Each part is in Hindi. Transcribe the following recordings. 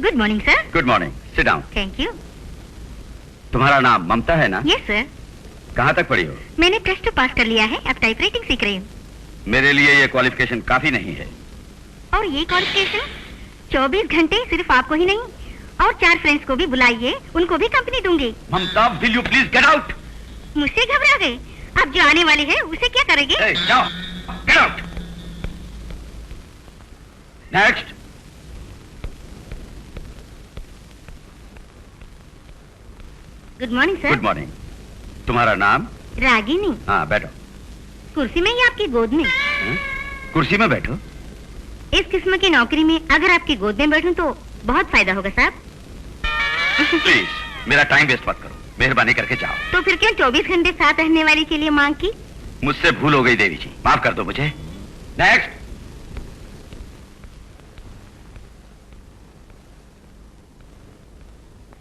Good morning sir. Good morning, sit down. Thank you. तुम्हारा नाम ममता है ना? Yes sir. कहाँ तक पढ़ी हो? मैंने +2 पास कर लिया है, अब टाइपराइटिंग सीख रही हूँ। मेरे लिए ये क्वालिफिकेशन काफी नहीं है। और ये क्वालिफिकेशन 24 घंटे सिर्फ आपको ही नहीं और 4 फ्रेंड्स को भी बुलाइए, उनको भी कंपनी दूंगी। Mamta, will you please get out? मुझसे घबरा गए? अब जो आने वाले हैं उसे क्या करेंगे? जाओ, get out. Next. Good morning sir. Good morning. तुम्हारा नाम? रागिनी। हाँ, बैठो। कुर्सी में या आपकी गोद में? कुर्सी में बैठो। इस किस्म की नौकरी में अगर आपकी गोद में बैठूं तो बहुत फायदा होगा साहब। प्लीज मेरा टाइम वेस्ट मत करो, मेहरबानी करके जाओ। तो फिर क्यों 24 घंटे साथ रहने वाली के लिए मांग की? मुझसे भूल हो गई देवी जी, माफ कर दो मुझे। नेक्स्ट।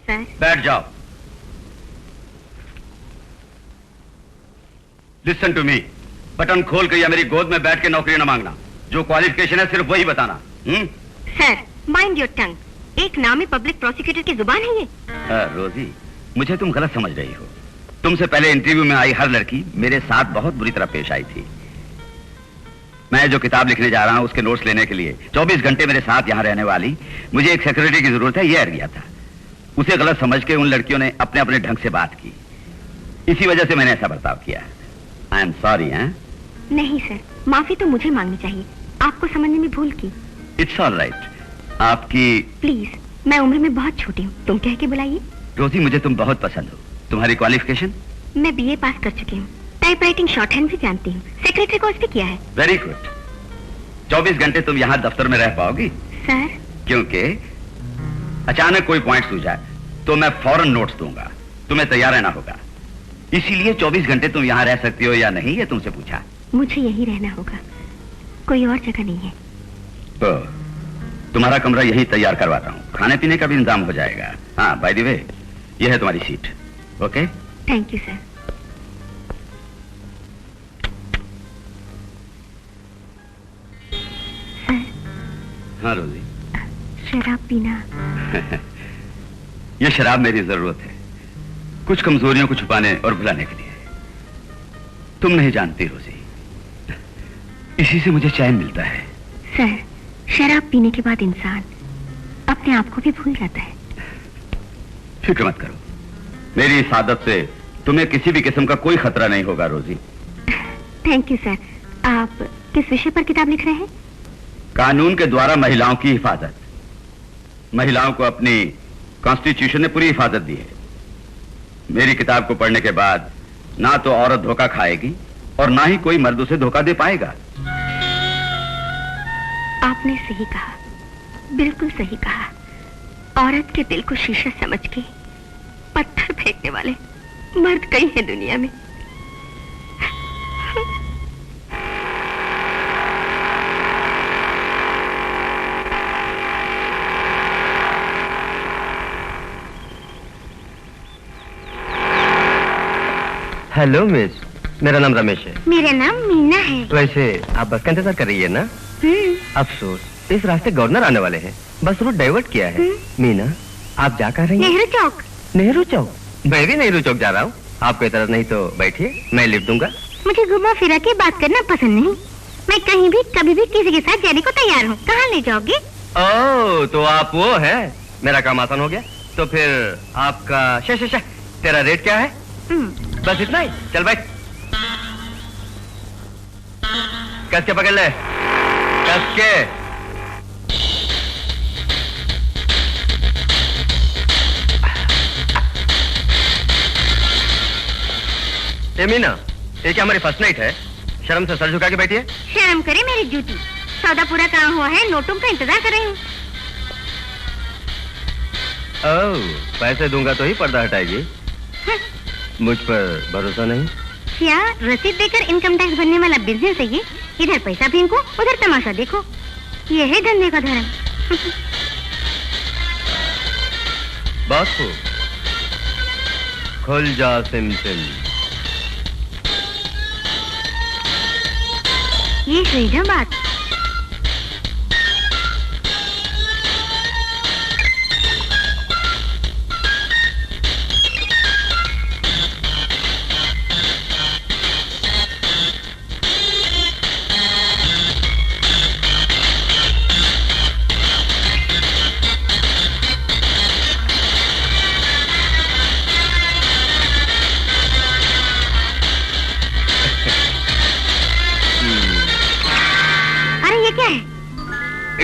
सर। बैठ जाओ। लिसन टू मी, बटन खोल कर या मेरी गोद में बैठ के नौकरी न मांगना। जो क्वालिफिकेशन है सिर्फ वही बताना। Sir, mind your tongue. एक नामी पब्लिक प्रोसिक्यूटर की जुबान है ये। रोजी, मुझे तुम गलत समझ रही हो। तुमसे पहले इंटरव्यू में आई हर लड़की मेरे साथ बहुत बुरी तरह पेश आई थी। मैं जो किताब लिखने जा रहा हूं उसके नोट्स लेने के लिए 24 घंटे मेरे साथ यहाँ रहने वाली मुझे एक सेक्रेटरी की जरूरत है, ये एरिया था। उसे गलत समझ के उन लड़कियों ने अपने अपने ढंग से बात की, इसी वजह से मैंने ऐसा बर्ताव किया। आई एम सॉरी। नहीं सर, माफी तो मुझे मांगनी चाहिए, आपको समझने में भूल की। It's all right. आपकी प्लीज, मैं उम्र में बहुत छोटी हूँ, तुम कह के बुलाइए। रोजी, मुझे तुम बहुत पसंद हो। तुम्हारी क्वालिफिकेशन? मैं BA पास कर चुकी हूँ, टाइपराइटिंग शॉर्टहैंड भी जानती हूँ, सेक्रेटरी कोर्स भी किया है। Very good. 24 घंटे तुम यहाँ दफ्तर में रह पाओगी? सर, क्योंकि अचानक कोई पॉइंट सूझा तो मैं फौरन नोट्स दूंगा, तुम्हें तैयार रहना होगा। इसीलिए 24 घंटे तुम यहाँ रह सकती हो या नहीं ये तुमसे पूछा। मुझे यही रहना होगा, कोई और जगह नहीं है। तो तुम्हारा कमरा यही तैयार करवाता हूँ, खाने पीने का भी इंतजाम हो जाएगा। हाँ, बाय द वे, ये है तुम्हारी seat. Okay? Thank you sir. Sir. हाँ रोजी। शराब पीना। ये शराब मेरी जरूरत है, कुछ कमजोरियों को छुपाने और भुलाने के लिए। तुम नहीं जानती रोजी, इसी से मुझे चैन मिलता है। सर, शराब पीने के बाद इंसान अपने आप को भी भूल जाता है। फिक्र मत करो, मेरी इस आदत से तुम्हें किसी भी किस्म का कोई खतरा नहीं होगा रोजी। Thank you sir. आप किस विषय पर किताब लिख रहे हैं? कानून के द्वारा महिलाओं की हिफाजत। महिलाओं को अपनी कॉन्स्टिट्यूशन ने पूरी हिफाजत दी है। मेरी किताब को पढ़ने के बाद ना तो औरत धोखा खाएगी और ना ही कोई मर्द उसे धोखा दे पाएगा। आपने सही कहा, बिल्कुल सही कहा। औरत के दिल को शीशा समझ के पत्थर फेंकने वाले मर्द कई हैं दुनिया में। हेलो मिस, मेरा नाम रमेश है। मेरा नाम मीना है। वैसे आप बस का इंतजार कर रही है ना? अफसोस, इस रास्ते गवर्नर आने वाले हैं, बस रूट डाइवर्ट किया है। मीना, आप जा कर रही हैं? नेहरू चौक। नेहरू चौक? मैं भी नेहरू चौक जा रहा हूँ। आपको इतराज नहीं तो बैठिए, मैं लिफ्ट दूंगा। मुझे घुमा फिरा के बात करना पसंद नहीं। मैं कहीं भी कभी भी किसी के साथ जाने को तैयार हूँ। कहाँ ले जाओगे? ओह, तो आप वो है। मेरा काम आसान हो गया। तो फिर आपका तेरा रेट क्या है? बस इतना ही। चल बैठ, कस के पकड़ ले, कस के। मीना, ये क्या हमारी फर्स्ट नाइट है? शर्म से सर झुका के बैठी है। शर्म करे मेरी जूती, सौदा पूरा काम हुआ है, नोटों का इंतजार कर रही हूँ। ओह, पैसे दूंगा तो ही पर्दा हटाएगी? मुझ पर भरोसा नहीं? क्या रसीद देकर इनकम टैक्स भरने वाला बिजनेस है ये? इधर पैसा फेंको, उधर तमाशा देखो। ये है धंधे का धर्म। बात को खुल जा सिम सिम। ये सही ना बात। क्या है?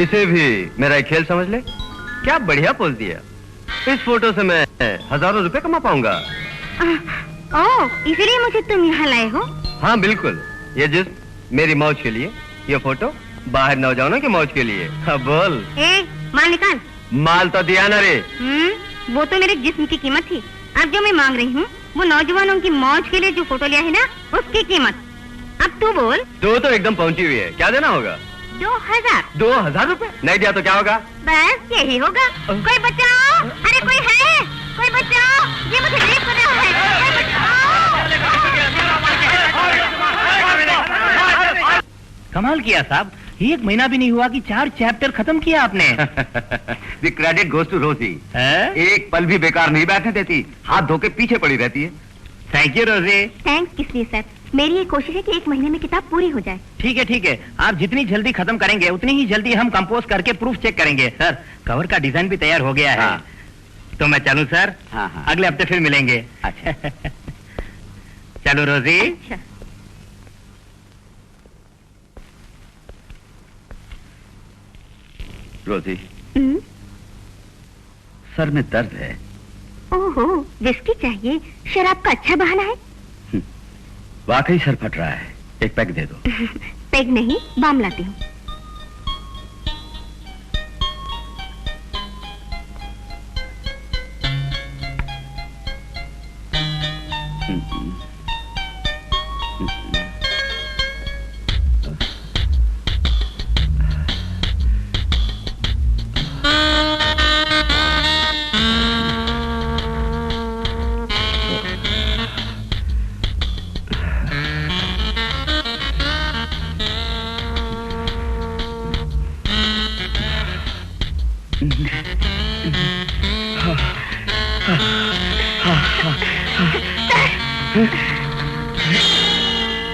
इसे भी मेरा एक खेल समझ ले। क्या बढ़िया पोज दिया। इस फोटो से मैं हजारों रुपए कमा पाऊंगा। ओह, इसलिए मुझे तुम यहाँ लाए हो? हाँ बिल्कुल, ये जिस्म मेरी मौज के लिए, ये फोटो बाहर नौजवानों की मौज के लिए। अब बोल। माल निकाल। माल तो दिया ना रे। वो तो मेरे जिस्म की कीमत थी। अब जो मैं मांग रही हूँ वो नौजवानों की मौज के लिए जो फोटो लिया है ना, उसकी कीमत। अब तू बोल। तू तो एकदम पहुंची हुई है, क्या देना होगा? 2000। 2000 रुपए? नहीं दिया तो क्या होगा? बस यही होगा। कोई बचाओ, अरे कोई है, कोई बचाओ, ये मुझे रेप कर रहा है, कोई बचाओ। कमाल किया साहब, 1 महीना भी नहीं हुआ कि 4 चैप्टर खत्म किया आपने। द क्रेडिट गोज टू रोजी। एक पल भी बेकार नहीं बैठने देती, हाथ धो के पीछे पड़ी रहती है। थैंक यू रोजी। थैंक्स किस लिए सर? मेरी ये कोशिश है कि 1 महीने में किताब पूरी हो जाए। ठीक है, आप जितनी जल्दी खत्म करेंगे उतनी ही जल्दी हम कंपोज करके प्रूफ चेक करेंगे। सर, कवर का डिजाइन भी तैयार हो गया है। हाँ। तो मैं चलूं सर? हाँ। अगले हफ्ते फिर मिलेंगे। अच्छा। चलो रोजी। अच्छा। रोजी, सर में दर्द है। ओहो, विस्की चाहिए? शराब का अच्छा बहाना है। वाकई सर फट रहा है, एक पैक दे दो। पैक नहीं, बाम लाती हूँ।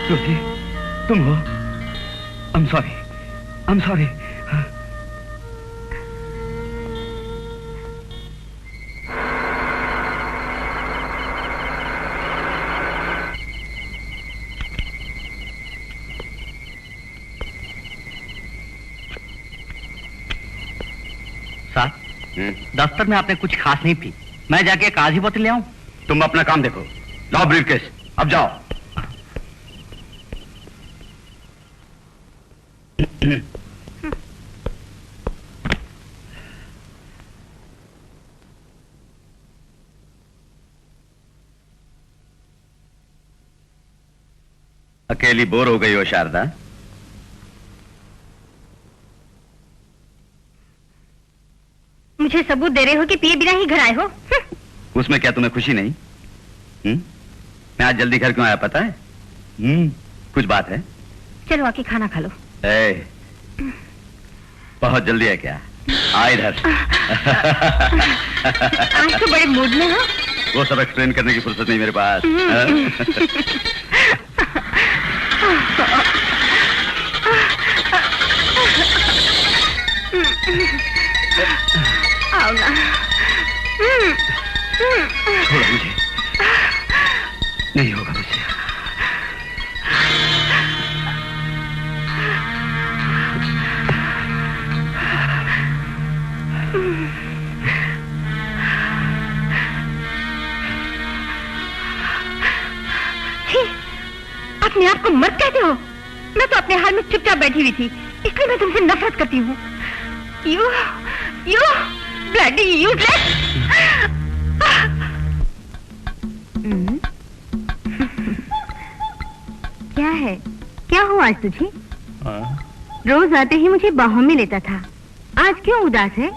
रोजी, तुम हो? I'm sorry. साहब, दफ्तर में आपने कुछ खास नहीं पी, मैं जाके एक आधी बोतल ले आऊं? तुम अपना काम देखो। लाओ ब्रीफकेस, अब जाओ। अकेली बोर हो गई हो शारदा? मुझे सबूत दे रहे हो कि पिए बिना ही घर आए हो? उसमें क्या तुम्हें खुशी नहीं? मैं आज जल्दी घर क्यों आया पता है? कुछ बात है? चलो आके खाना खा लो। बहुत जल्दी है क्या? आ इधर। आज तो बड़े मूड में हो। वो सब एक्सप्लेन करने की फुर्सत नहीं मेरे पास। आओ ना। छोड़ो मुझे, नहीं होगा मुझसे। अपने आप को मर्द कहते हो? मैं तो अपने हाल में चुपचाप बैठी हुई थी, इसलिए मैं तुमसे नफरत करती हूँ। You bloody useless! क्या है? क्या हुआ आज तुझे? रोज आते ही मुझे बाहों में लेता था, आज क्यों उदास है?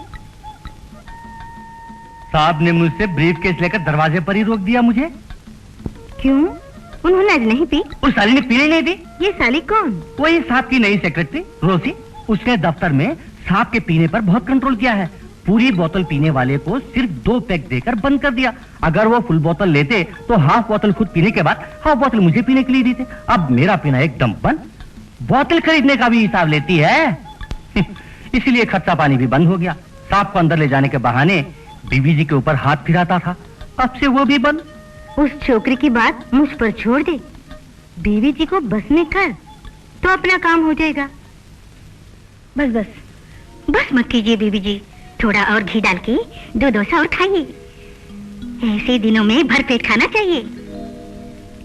साहब ने मुझसे ब्रीफकेस लेकर दरवाजे पर ही रोक दिया मुझे। क्यों? उन्होंने आज नहीं पी? उस साली ने पीने नहीं दी। ये साली कौन? वही साहब की नई सेक्रेटरी रोसी। उसने दफ्तर में साहब के पीने पर बहुत कंट्रोल किया है। पूरी बोतल पीने वाले को सिर्फ 2 पैक देकर बंद कर दिया। अगर वो फुल बोतल लेते तो हाफ बोतल खुद पीने के बाद हाफ बोतल मुझे पीने के लिए देते। अब मेरा पीना एकदम बंद। बोतल खरीदने का भी हिसाब लेती है। इसीलिए खर्चा पानी भी बंद हो गया। साहब को अंदर ले जाने के बहाने बीबी जी के ऊपर हाथ फिराता था, अब से वो भी बंद। उस छोकरी की बात मुझ पर छोड़ दे, बीवी जी को बस में कर तो अपना काम हो जाएगा। बस बस बस मत कीजिए बीबी जी, थोड़ा और घी डाल के 2 डोसा और खाइए। ऐसे दिनों में भरपेट खाना चाहिए।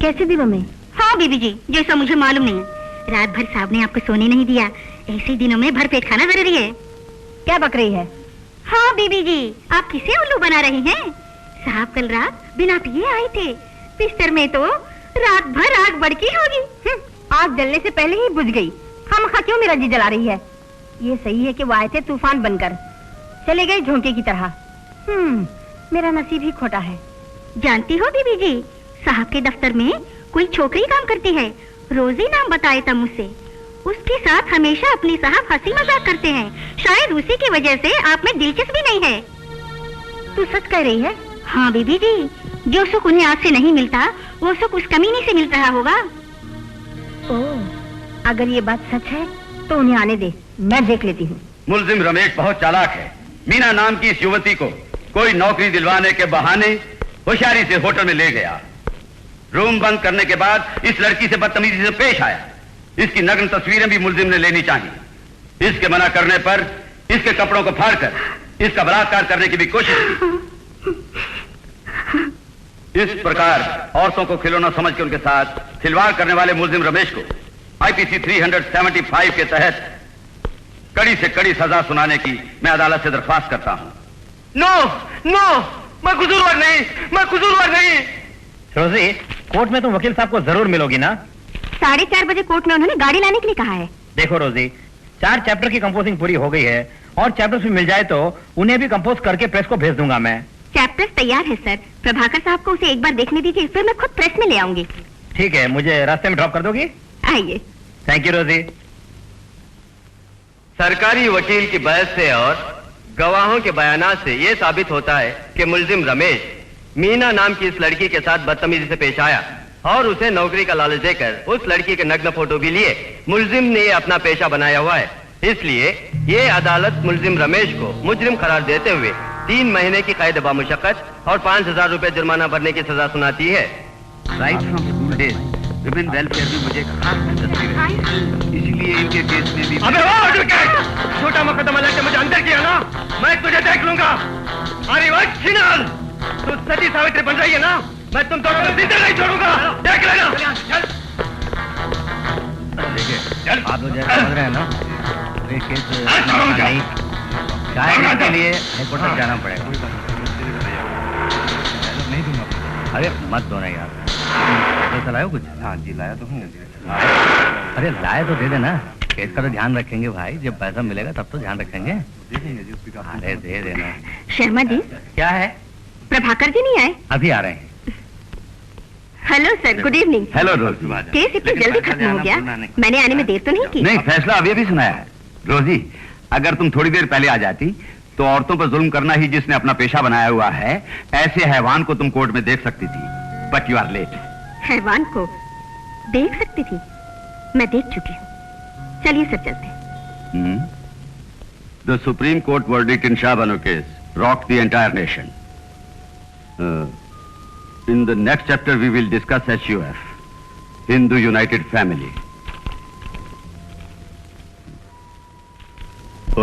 कैसे दिनों में? हाँ बीबी जी, जैसा मुझे मालूम नहीं है। रात भर साहब ने आपको सोने नहीं दिया, ऐसे दिनों में भरपेट खाना जरूरी है। क्या बक रही है? हाँ बीबी जी, आप किसे उल्लू बना रही हैं? साहब कल रात बिना पिए आए थे, बिस्तर में तो रात भर आग भड़की होगी। आग जलने से पहले ही बुझ गई। खामखा क्यों मेरा जी जला रही है? ये सही है कि वो आए थे तूफान बनकर, चले गए झोंके की तरह। मेरा नसीब ही खोटा है। जानती हो बीबी जी, साहब के दफ्तर में कोई छोकरी काम करती है, रोजी नाम बताए था मुझसे। उसके साथ हमेशा अपने साहब हंसी मजाक करते हैं। शायद उसी की वजह से आप में दिलचस्पी नहीं है। तू सच कह रही है? हाँ बीबी जी, जो सुख उन्हें आज से नहीं मिलता, वो सुख उस कमीने से मिल रहा होगा। ओह, अगर ये बात सच है तो उन्हें आने दे, मैं देख लेती हूँ। मुलजिम रमेश बहुत चालाक है। मीना नाम की इस युवती को कोई नौकरी दिलवाने के बहाने होशियारी से होटल में ले गया। रूम बंद करने के बाद इस लड़की से बदतमीजी से पेश आया। इसकी नग्न तस्वीरें भी मुलजिम ने लेनी चाहिए। इसके मना करने पर इसके कपड़ों को फाड़कर इसका बलात्कार करने की भी कोशिश की। इस प्रकार औरतों को खिलौना समझ के उनके साथ खिलवाड़ करने वाले मुलजिम रमेश को आईपीसी 375 के तहत कड़ी से कड़ी सजा सुनाने की मैं अदालत से दरख्वास्त करता हूं। नो नो, मैं कसूरवार नहीं, मैं कसूरवार नहीं। रोजी, कोर्ट में तुम वकील साहब को जरूर मिलोगी ना? 4:30 बजे कोर्ट में उन्होंने गाड़ी लाने के लिए कहा है। देखो रोजी, 4 चैप्टर की कंपोजिंग पूरी हो गई है और चैप्टर्स भी मिल जाए तो उन्हें भी कंपोज करके प्रेस को भेज दूंगा मैं। चैप्टर्स तैयार है सर, प्रभाकर साहब को उसे एक बार देखने दीजिए, फिर मैं खुद प्रेस में ले आऊंगी। ठीक है, मुझे रास्ते में ड्रॉप कर दोगी? आइए। थैंक यू रोजी। सरकारी वकील की बहस से और गवाहों के बयानात से यह साबित होता है कि मुलजिम रमेश मीना नाम की इस लड़की के साथ बदतमीजी से पेश आया और उसे नौकरी का लालच देकर उस लड़की के नग्न फोटो भी लिए। मुलजिम ने अपना पेशा बनाया हुआ है, इसलिए ये अदालत मुलजिम रमेश को मुजरिम करार देते हुए 3 महीने की कैद बामुशक्कत और 5000 रुपए जुर्माना भरने की सजा सुनाती है। Right from school days women welfare में मुझे खास दिलचस्पी रही, इसलिए इनके केस में भी। अबे वो एडवोकेट, छोटा मुकदमा लेके मुझे अंदर किया ना, मैं तुझे देख लूंगा। अरे वह छिनाल, तू सती सावित्री बन रही है ना, मैं तुम दोनों को जिंदा नहीं छोड़ूंगा, देख लेना। चल देखिए, आप लोग जैसा समझ रहे हैं ना, ये केस नहीं, शायद इसके लिए हाईकोर्ट तक जाना पड़ेगा। नहीं दूंगा। अरे मत दो ना यार, पैसा लायो कुछ? हाँ जी, लाया तो हूँ। अरे लाए तो दे देना, केस का तो ध्यान रखेंगे भाई, जब पैसा मिलेगा तब तो ध्यान रखेंगे। अरे दे देना। शर्मा जी। क्या है? प्रभाकर जी नहीं आए? अभी आ रहे हैं। Hello sir, good evening. Hello रोजी। केस इतनी जल्दी खत्म हो गया, मैंने आने में देर तो नहीं की? नहीं, फैसला अभी अभी सुनाया है। रोजी, अगर तुम थोड़ी देर पहले आ जाती तो औरतों पर जुल्म करना ही जिसने अपना पेशा बनाया हुआ है, ऐसे हैवान को तुम कोर्ट में देख सकती थी, बट यू आर लेट। हैवान को देख सकती थी? मैं देख चुकी हूँ। चलिए सर, चलते हैं। The Supreme Court verdict in Shah Bano case rocked the entire nation. In the next chapter we will discuss HUF, Hindu United Family.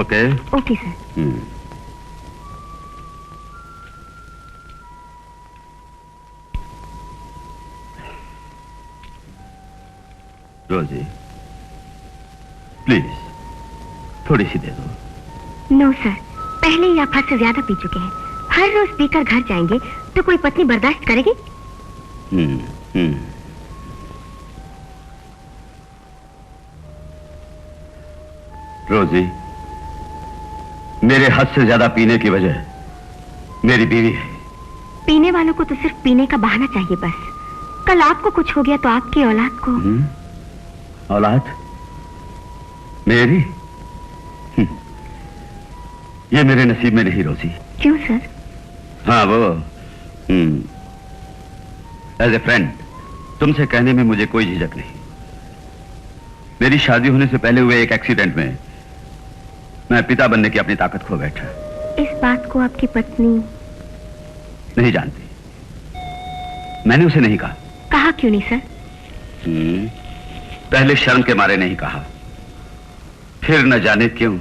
Okay? Okay sir. रोजी, प्लीज थोड़ी सी दे दो। नो सर, पहले ही आप हद से ज्यादा पी चुके हैं। हर रोज पीकर घर जाएंगे तो कोई पत्नी बर्दाश्त करेगी? रोजी, मेरे हद से ज्यादा पीने की वजह मेरी बीवी है। पीने वालों को तो सिर्फ पीने का बहाना चाहिए बस। कल आपको कुछ हो गया तो आपकी औलाद को। औलाद मेरी? ये मेरे नसीब में नहीं रोजी। क्यों सर? हाँ वो एज ए फ्रेंड तुमसे कहने में मुझे कोई झिझक नहीं। मेरी शादी होने से पहले हुए एक एक्सीडेंट में मैं पिता बनने की अपनी ताकत खो बैठा। इस बात को आपकी पत्नी नहीं जानती। मैंने उसे नहीं कहा। कहा क्यों नहीं सर? पहले शर्म के मारे नहीं कहा, फिर न जाने क्यों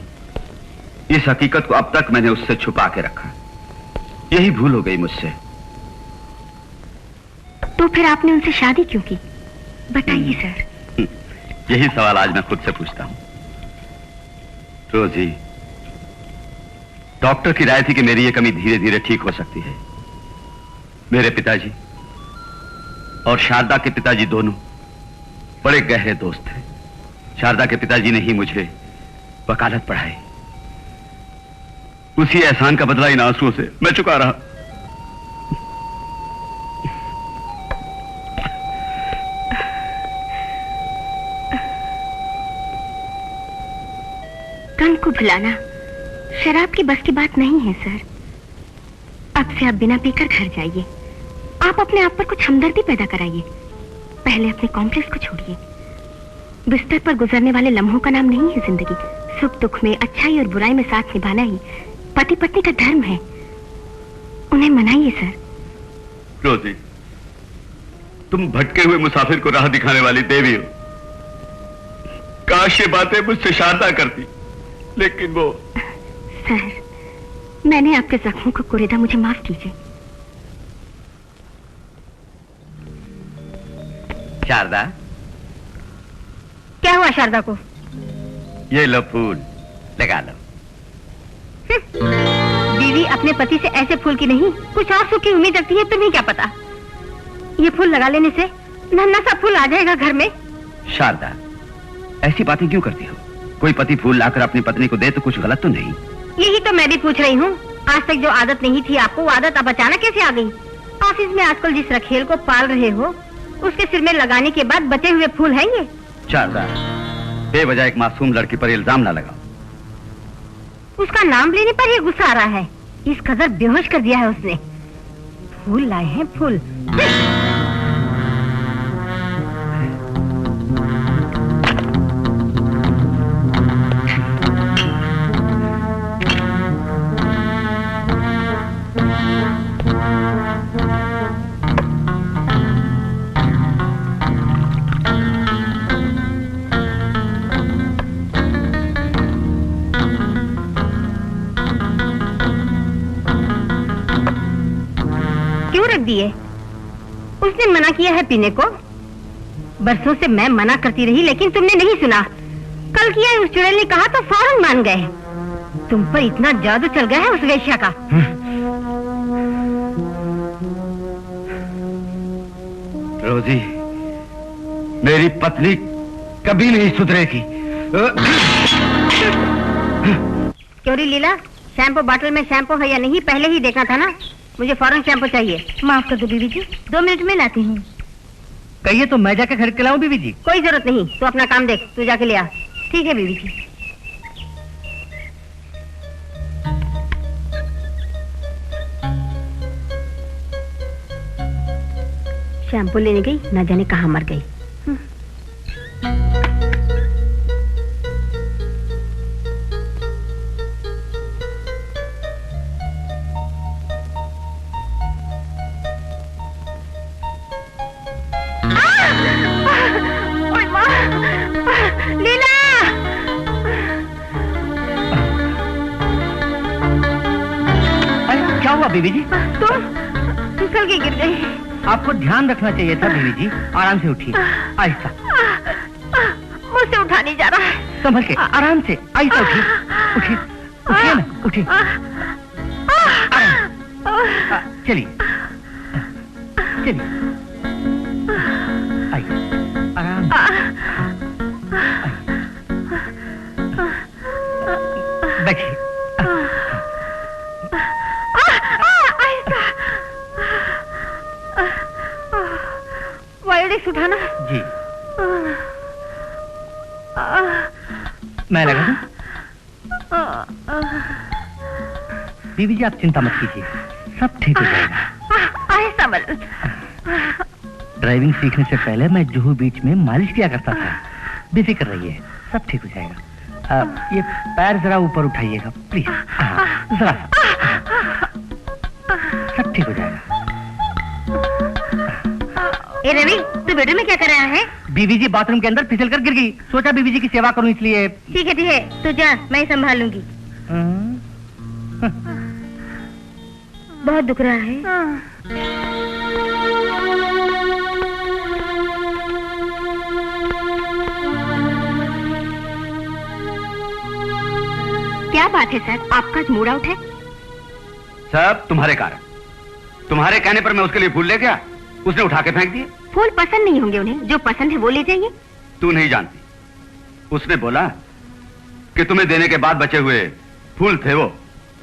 इस हकीकत को अब तक मैंने उससे छुपा के रखा। यही भूल हो गई मुझसे। तो फिर आपने उनसे शादी क्यों की? बताइए सर। यही सवाल आज मैं खुद से पूछता हूं। रोजी, डॉक्टर की राय थी कि मेरी ये कमी धीरे धीरे ठीक हो सकती है। मेरे पिताजी और शारदा के पिताजी दोनों बड़े गहरे दोस्त थे। शारदा के पिताजी ने ही मुझे वकालत पढ़ाई। उसी एहसान का बदला इन आंसुओं से मैं चुका रहा। गम को भुलाना शराब की बस की बात नहीं है सर। अब से आप बिना पीकर घर जाइए। आप अपने आप पर कुछ हमदर्दी पैदा कराइए। पहले अपने कॉम्प्लेक्स को छोड़िए। बिस्तर पर गुजरने वाले लम्हों का नाम नहीं है जिंदगी। सुख दुख में, अच्छाई और बुराई में साथ निभाना ही पति पत्नी का धर्म है। उन्हें मनाइए सर। रोजी, तुम भटके हुए मुसाफिर को राह दिखाने वाली देवी हो। काश ये बातें मुझसे शारदा करती, लेकिन वो। सर, मैंने आपके जख्मों को कुरेदा, मुझे माफ कीजिए। शारदा, क्या हुआ शारदा को? ये लो फूल, लगा लो। बीवी अपने पति से ऐसे फूल की नहीं, कुछ और सुख की उम्मीद रखती है। तुम्हें क्या पता, ये फूल लगा लेने से नन्हा सा फूल आ जाएगा घर में। शारदा, ऐसी बातें क्यों करती हो? कोई पति फूल लाकर अपनी पत्नी को दे तो कुछ गलत तो नहीं? यही तो मैं भी पूछ रही हूँ। आज तक जो आदत नहीं थी आपको, वो आदत अब अचानक कैसे आ गई? ऑफिस में आजकल जिस रखेल को पाल रहे हो, उसके सिर में लगाने के बाद बचे हुए फूल हैं ये। शारदा, बेवजह एक मासूम लड़की पर इल्जाम ना लगाओ। उसका नाम लेने पर ही गुस्सा आ रहा है। इस कदर बेहोश कर दिया है उसने। फूल लाए हैं, फूल। दिए। उसने मना किया है पीने को। बरसों से मैं मना करती रही, लेकिन तुमने नहीं सुना। कल किया उस चुड़ैल ने कहा तो फौरन मान गए। तुम पर इतना जादू चल गया है उस वेश्या का। रोजी, मेरी पत्नी कभी नहीं सुधरेगी। क्योरी लीला, शैम्पू बॉटल में शैम्पू है या नहीं पहले ही देखना था ना। मुझे फौरन शैम्पू चाहिए। माफ कर दो बीवी जी, 2 मिनट में लाती हूँ। कहिए तो मैं जाकर खरीद के लाऊं बीवी जी? कोई जरूरत नहीं, तू अपना काम देख, तू जाके ले आ। ठीक है बीवी जी। शैम्पू लेने गई, ना जाने कहाँ मर गई। बीवी जी, तुम फिसल के गिर गई। आपको ध्यान रखना चाहिए था बीवी जी। आराम से उठिए, आहिस्ता। मुझसे उठा नहीं जा रहा है। संभल के, आराम से, आहिस्ता उठिए। उठिए, उठिए ना, उठिए। चलिए चलिए, आइए, आराम से बैठिए। वायोडेक्स उठाना जी। मैं लगा दूं? बीवी जी, आप चिंता मत कीजिए, सब ठीक हो जाएगा। ऐसा बल। ड्राइविंग सीखने से पहले मैं जुहू बीच में मालिश किया करता था। बेफिक्र रहिए, सब ठीक हो जाएगा। ये पैर जरा ऊपर उठाइएगा प्लीज। जरा, सब ठीक हो जाएगा। ए रवि, तू बेडरूम में क्या कर रहा है? बीवी जी बाथरूम के अंदर फिसल कर गिर गई, सोचा बीवी जी की सेवा करूं इसलिए। ठीक है, तू जा, मैं संभाल लूंगी। बहुत दुख रहा है। क्या बात है सर, आपका मूड आउट है? सब तुम्हारे कारण। तुम्हारे कहने पर मैं उसके लिए फूल ले गया, उसने उठा के फेंक दिए। फूल पसंद नहीं होंगे उन्हें, जो पसंद है वो ले जाइए। तू नहीं जानती, उसने बोला कि तुम्हें देने के बाद बचे हुए फूल थे वो।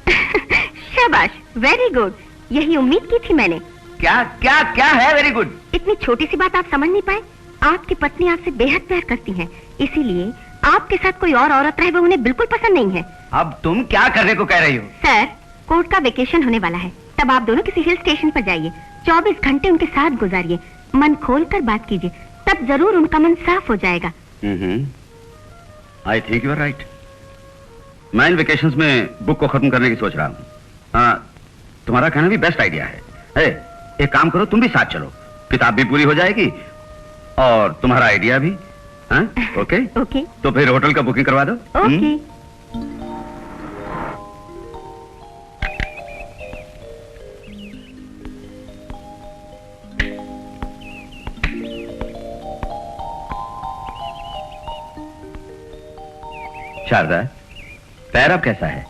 शाबाश, वेरी गुड, यही उम्मीद की थी मैंने। क्या क्या क्या है वेरी गुड? इतनी छोटी सी बात आप समझ नहीं पाए? आपकी पत्नी आपसे बेहद प्यार करती है, इसीलिए आपके साथ कोई और औरत रहे वो उन्हें बिल्कुल पसंद नहीं है। अब तुम क्या करने को कह रही हो? सर, कोर्ट का वेकेशन होने वाला है, तब आप दोनों किसी हिल स्टेशन पर जाइए, 24 घंटे उनके साथ गुजारिए, मन खोल कर बात कीजिए, तब जरूर उनका मन साफ हो जाएगा। I think you are right. मैं इन वेकेशंस में बुक को खत्म करने की सोच रहा हूँ। तुम्हारा कहना भी बेस्ट आइडिया है। एक काम करो, तुम भी साथ चलो, किताब भी पूरी हो जाएगी और तुम्हारा आइडिया भी। ओके ओके, तो फिर होटल का बुकिंग करवा दो। ओके। शारदा, पैर अब कैसा है?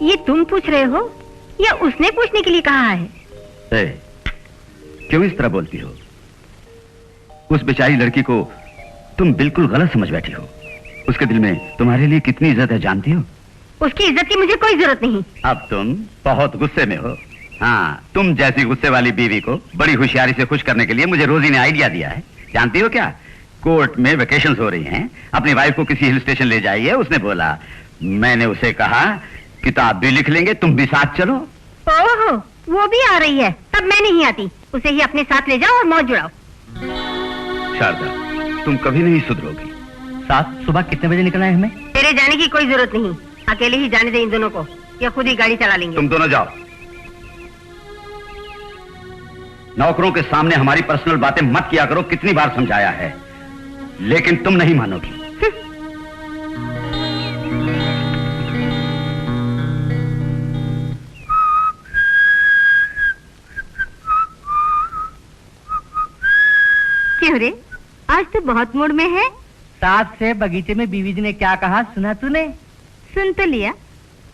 ये तुम पूछ रहे हो या उसने पूछने के लिए कहा है? क्यों इस तरह बोलती हो? उस बेचारी लड़की को तुम बिल्कुल गलत समझ बैठी हो। उसके दिल में तुम्हारे लिए कितनी इज्जत है जानती हो? उसकी इज्जत की मुझे कोई जरूरत नहीं। अब तुम बहुत गुस्से में हो। हाँ, तुम जैसी गुस्से वाली बीवी को बड़ी होशियारी से खुश करने के लिए मुझे रोजी ने आइडिया दिया है। जानती हो क्या? कोर्ट में वेकेशंस हो रही हैं, अपनी वाइफ को किसी हिल स्टेशन ले जाइए। उसने बोला, मैंने उसे कहा किताब भी लिख लेंगे, तुम भी साथ चलो। ओहो, वो भी आ रही है, तब मैं नहीं आती। उसे ही अपने साथ ले जाओ और मौज जुड़ाओ। शारदा, तुम कभी नहीं सुधरोगी। साथ सुबह कितने बजे निकलना है हमें? तेरे जाने की कोई जरूरत नहीं, अकेले ही जाने दे इन दोनों को, या खुद ही गाड़ी चला लेंगे। तुम दोनों जाओ। नौकरों के सामने हमारी पर्सनल बातें मत किया करो, कितनी बार समझाया है, लेकिन तुम नहीं मानोगी। क्यों रे, आज तो बहुत मूड में है। साथ से बगीचे में बीवी जी ने क्या कहा सुना तूने? सुन तो लिया,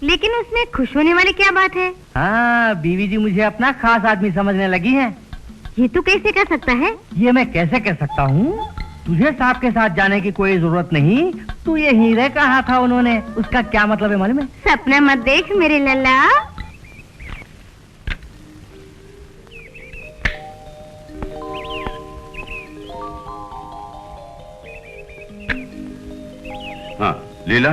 लेकिन उसमें खुश होने वाली क्या बात है? हाँ, बीवी जी मुझे अपना खास आदमी समझने लगी हैं। ये तू कैसे कर सकता है? ये मैं कैसे कह सकता हूँ? तुझे साहब के साथ जाने की कोई जरूरत नहीं, तू ये हीरे कहा था उन्होंने, उसका क्या मतलब है मालूम है? सपना मत देख मेरे लल्ला। हाँ लीला,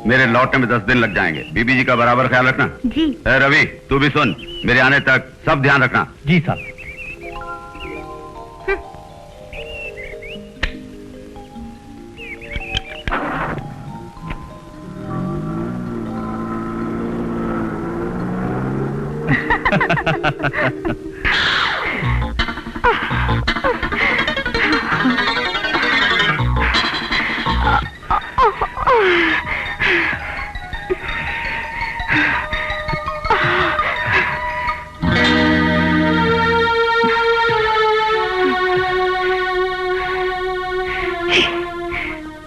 मेरे लौटने में 10 दिन लग जाएंगे, बीबी जी का बराबर ख्याल रखना। जी। रवि, तू भी सुन, मेरे आने तक सब ध्यान रखना। जी साहब।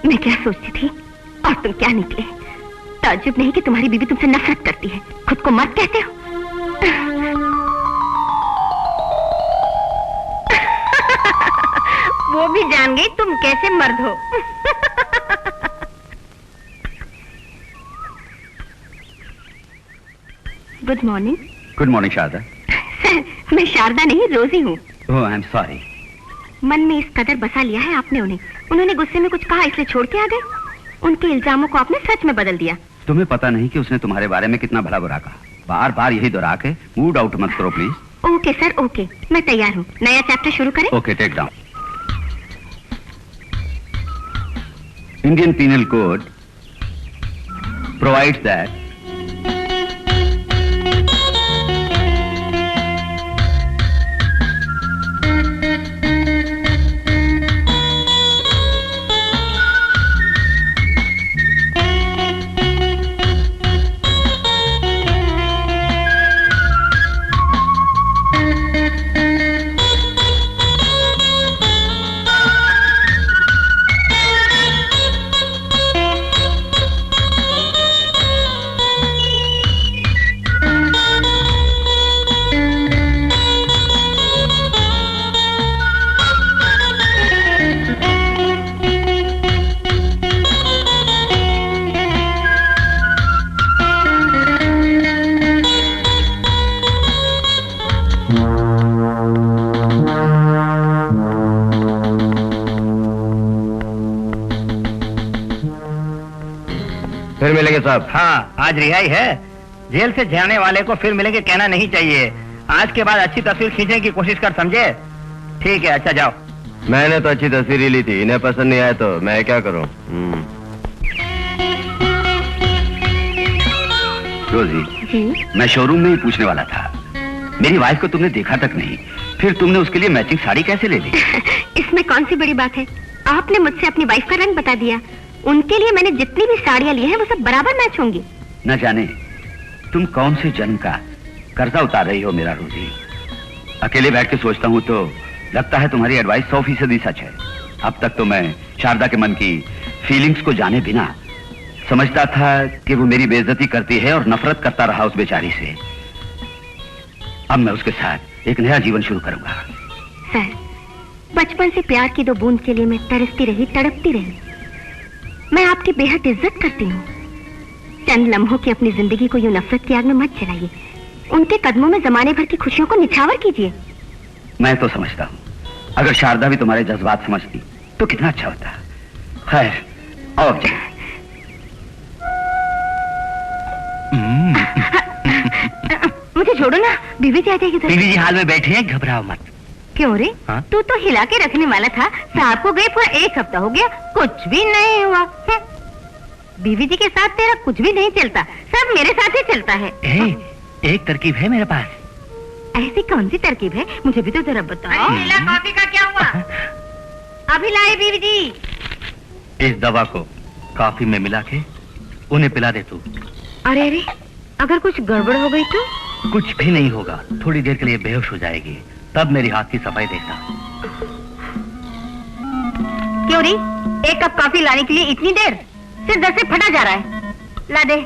मैं क्या सोचती थी और तुम क्या निकले। ताज्जुब नहीं कि तुम्हारी बीवी तुमसे नफरत करती है, खुद को मर्द कहते हो। वो भी जान गई तुम कैसे मर्द हो। Good morning. Good morning Sharda. Sir, मैं शारदा नहीं, रोजी हूँ। Oh, I am sorry. मन में इस कदर बसा लिया है आपने उन्हें, उन्होंने गुस्से में कुछ कहा इसलिए छोड़ के आ गए। उनके इल्जामों को आपने सच में बदल दिया। तुम्हें पता नहीं कि उसने तुम्हारे बारे में कितना भला बुरा कहा। बार बार यही दोहरा के मूड आउट मत करो प्लीज। ओके सर, ओके, मैं तैयार हूँ। नया चैप्टर शुरू करें? Okay, take down. Indian penal code provides that फिर मिलेंगे साहब। हाँ, आज रिहाई है। जेल से जाने वाले को फिर मिलेंगे कहना नहीं चाहिए। आज के बाद अच्छी तस्वीर खींचने की कोशिश कर, समझे? ठीक है, अच्छा जाओ। मैंने तो अच्छी तस्वीर ही ली थी, इन्हें पसंद नहीं आया तो मैं क्या करूं? रोजी जी? मैं शोरूम में ही पूछने वाला था, मेरी वाइफ को तुमने देखा तक नहीं, फिर तुमने उसके लिए मैचिंग साड़ी कैसे ले ली? इसमें कौन सी बड़ी बात है? आपने मुझसे अपनी वाइफ का रंग बता दिया। उनके लिए मैंने जितनी भी साड़ियाँ ली हैं वो सब बराबर मैच होंगी। न जाने तुम कौन से जन्म का कर्जा उतार रही हो मेरा रोजी। अकेले बैठ के सोचता हूँ तो लगता है तुम्हारी एडवाइस 100% सच है। अब तक तो मैं शारदा के मन की फीलिंग्स को जाने बिना समझता था कि वो मेरी बेइज्जती करती है और नफरत करता रहा उस बेचारी से। अब मैं उसके साथ एक नया जीवन शुरू करूंगा। सर, बचपन से प्यार की 2 बूंद के लिए मैं तरसती रही, तड़पती रही। मैं आपकी बेहद इज्जत करती हूँ। चंद लम्हों की अपनी जिंदगी को यूं नफरत की आग में मत जलाइए। उनके कदमों में जमाने भर की खुशियों को निछावर कीजिए। मैं तो समझता हूँ, अगर शारदा भी तुम्हारे जज्बात समझती तो कितना अच्छा होता। खैर, आओ अब चलें। मुझे छोड़ो ना, बीवी जी आ जाएगी। बीवी जी हाल में बैठे हैं, घबराओ मत। क्यों रे? हाँ? तू तो हिला के रखने वाला था, साहब को गए पूरा 1 हफ्ता हो गया, कुछ भी नहीं हुआ। बीवी जी के साथ तेरा कुछ भी नहीं चलता, सब मेरे साथ ही चलता है। एक तरकीब है मेरे पास। ऐसी कौन सी तरकीब है? मुझे भी तो जरा बताओ। कॉफी का क्या हुआ? अभी लाए बीवी जी। इस दवा को कॉफी में मिला के उन्हें पिला दे तू। अरे अरे, अगर कुछ गड़बड़ हो गई तो? कुछ भी नहीं होगा, थोड़ी देर के लिए बेहोश हो जाएगी, तब मेरी हाथ की सफाई देखना। क्यों री? 1 कप कॉफी लाने के लिए इतनी देर? सिर दर्द से फटा जा रहा है। ला दे।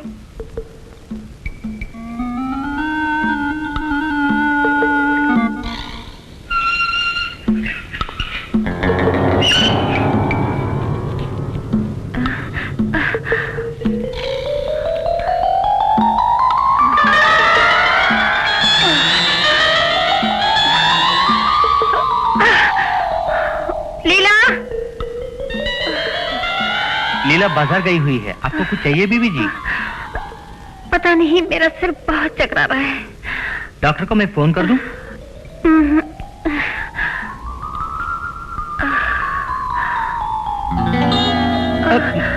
लीला बाजार गई हुई है, आपको कुछ चाहिए बीवी जी? पता नहीं, मेरा सिर बहुत चकरा रहा है। डॉक्टर को मैं फोन कर दूं?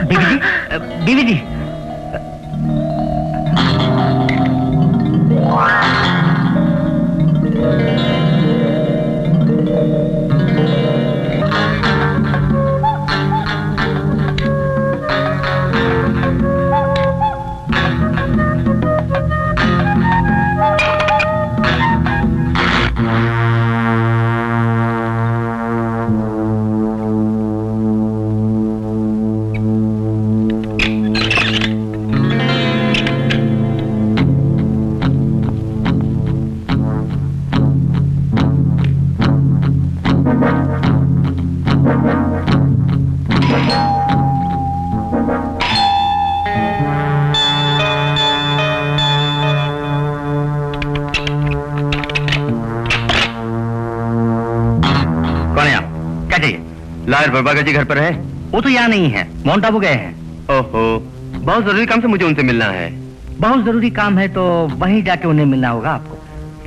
बीवी जी, बीवी जी। लायर बरबागा जी घर पर है? वो तो यहाँ नहीं है, माउंट आबू गए हैं। ओहो, बहुत जरूरी काम से मुझे उनसे मिलना है। बहुत जरूरी काम है तो वहीं जाके उन्हें मिलना होगा आपको।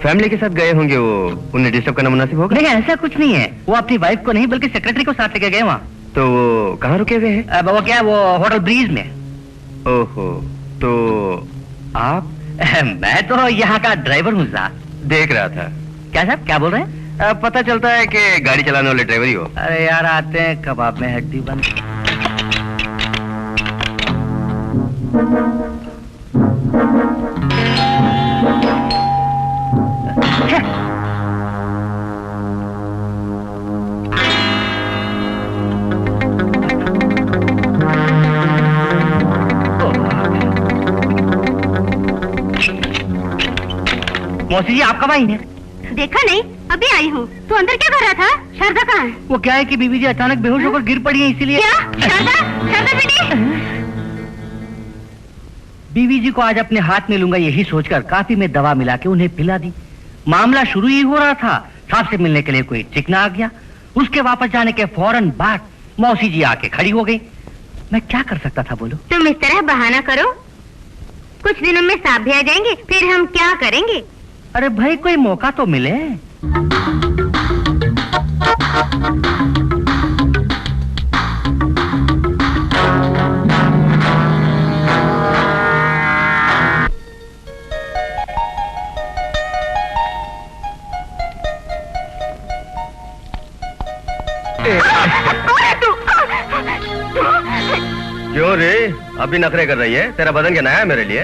फैमिली के साथ गए होंगे वो, उन्हें डिस्टर्ब करना मुनासिब होगा? नहीं, ऐसा कुछ नहीं है। वो अपनी वाइफ को नहीं बल्कि सेक्रेटरी को साथ लेके गए वहाँ। तो वो कहाँ रुके हुए हैं? वो क्या, वो होटल ब्रीज में। ओहो, तो आप? मैं तो यहाँ का ड्राइवर हूँ साहब। देख रहा था। क्या साहब, क्या बोल रहे हैं? पता चलता है कि गाड़ी चलाने वाले ड्राइवर ही हो। अरे यार, आते हैं कबाब में हड्डी बंद। मौसी जी, आप कब आई हैं? देखा नहीं, अभी आई हूँ। तू अंदर क्या कर रहा था? शारदा कहाँ है? वो क्या है कि बीवी जी अचानक बेहोश होकर गिर पड़ी है, इसीलिए। क्या? शारदा? शारदा बेटी? बीवी जी को आज अपने हाथ में लूंगा यही सोचकर काफी में दवा मिला के उन्हें पिला दी। मामला शुरू ही हो रहा था, साहब से मिलने के लिए कोई चिकना आ गया। उसके वापस जाने के फौरन बाद मौसी जी आके खड़ी हो गई। मैं क्या कर सकता था बोलो? तुम इस तरह बहाना करो, कुछ दिनों में सांप भी आ जाएंगे, फिर हम क्या करेंगे? अरे भाई कोई मौका तो मिले। क्यों रे, अभी नखरे कर रही है? तेरा बदन क्या नया है मेरे लिए?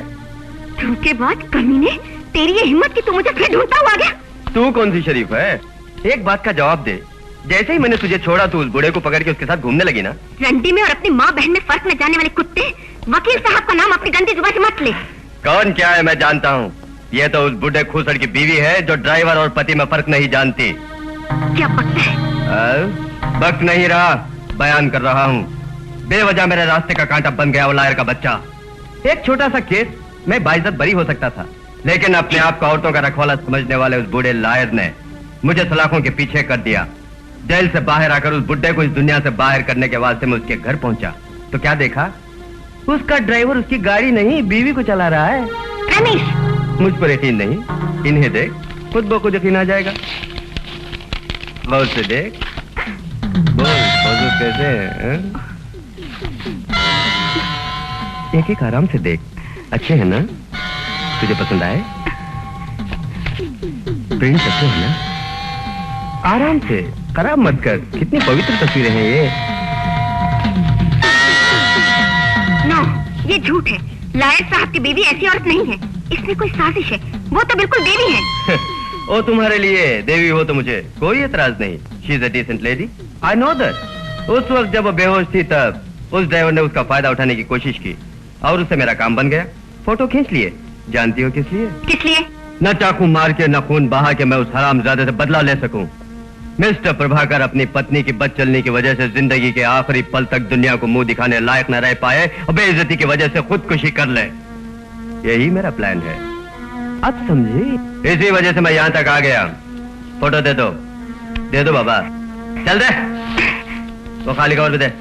तुमके बाद कमीने, तेरी ये हिम्मत कि तू मुझे फिर ढूंढता हुआ आ गया। तू कौन सी शरीफ है? एक बात का जवाब दे, जैसे ही मैंने तुझे छोड़ा तू उस बूढ़े को पकड़ के उसके साथ घूमने लगी ना? रंडी में और अपनी माँ बहन में फर्क न जानने वाले कुत्ते, वकील साहब का नाम अपनी गंदी जुबान से मत ले। कौन क्या है मैं जानता हूँ। ये तो उस बूढ़े खूसड़ की बीवी है जो ड्राइवर और पति में फर्क नहीं जानती। क्या बकता है? वक्त नहीं रहा, बयान कर रहा हूँ। बेवजह मेरे रास्ते का कांटा बन गया वो लायर का बच्चा। एक छोटा सा केस, मैं बाइज्जत बरी हो सकता था, लेकिन अपने आप को औरतों का रखवाला समझने वाले उस बूढ़े लायर ने मुझे सलाखों के पीछे कर दिया। जेल से बाहर आकर उस बुड्ढे को इस दुनिया से बाहर करने के वास्ते मैं उसके घर पहुंचा तो क्या देखा? उसका ड्राइवर उसकी गाड़ी नहीं बीवी को चला रहा है। रमेश, मुझ पर यकीन नहीं, इन्हें देख, खुद ब खुद यकीन आ जाएगा। गौर से देख, बोल कैसे हैं? एक एक आराम से देख, अच्छे हैं ना? तुझे पसंद आए? प्रिंट अच्छे हैं ना? आराम से, खराब मत कर। कितनी पवित्र तस्वीरें हैं ये। नो, ये झूठ है। लायर साहब की बीवी ऐसी औरत नहीं है, इसमें कोई साजिश है। वो तो बिल्कुल देवी है। ओ तुम्हारे लिए देवी हो तो मुझे कोई एतराज नहीं। She is a decent lady, I know that. उस वक्त जब वो बेहोश थी तब उस ड्राइवर ने उसका फायदा उठाने की कोशिश की और उससे मेरा काम बन गया। फोटो खींच लिए। जानती हो किस लिए? किस लिए? न चाकू मार के न खून बहा के मैं उस हरामजादे से बदला ले सकूं। मिस्टर प्रभाकर अपनी पत्नी की बद चलने की वजह से जिंदगी के आखिरी पल तक दुनिया को मुंह दिखाने लायक न रह पाए और बेइज्जती की वजह से खुदकुशी कर ले। यही मेरा प्लान है, अब समझे? इसी वजह से मैं यहाँ तक आ गया। फोटो दे दो बाबा। चल दे, वो खाली कवर भी दे।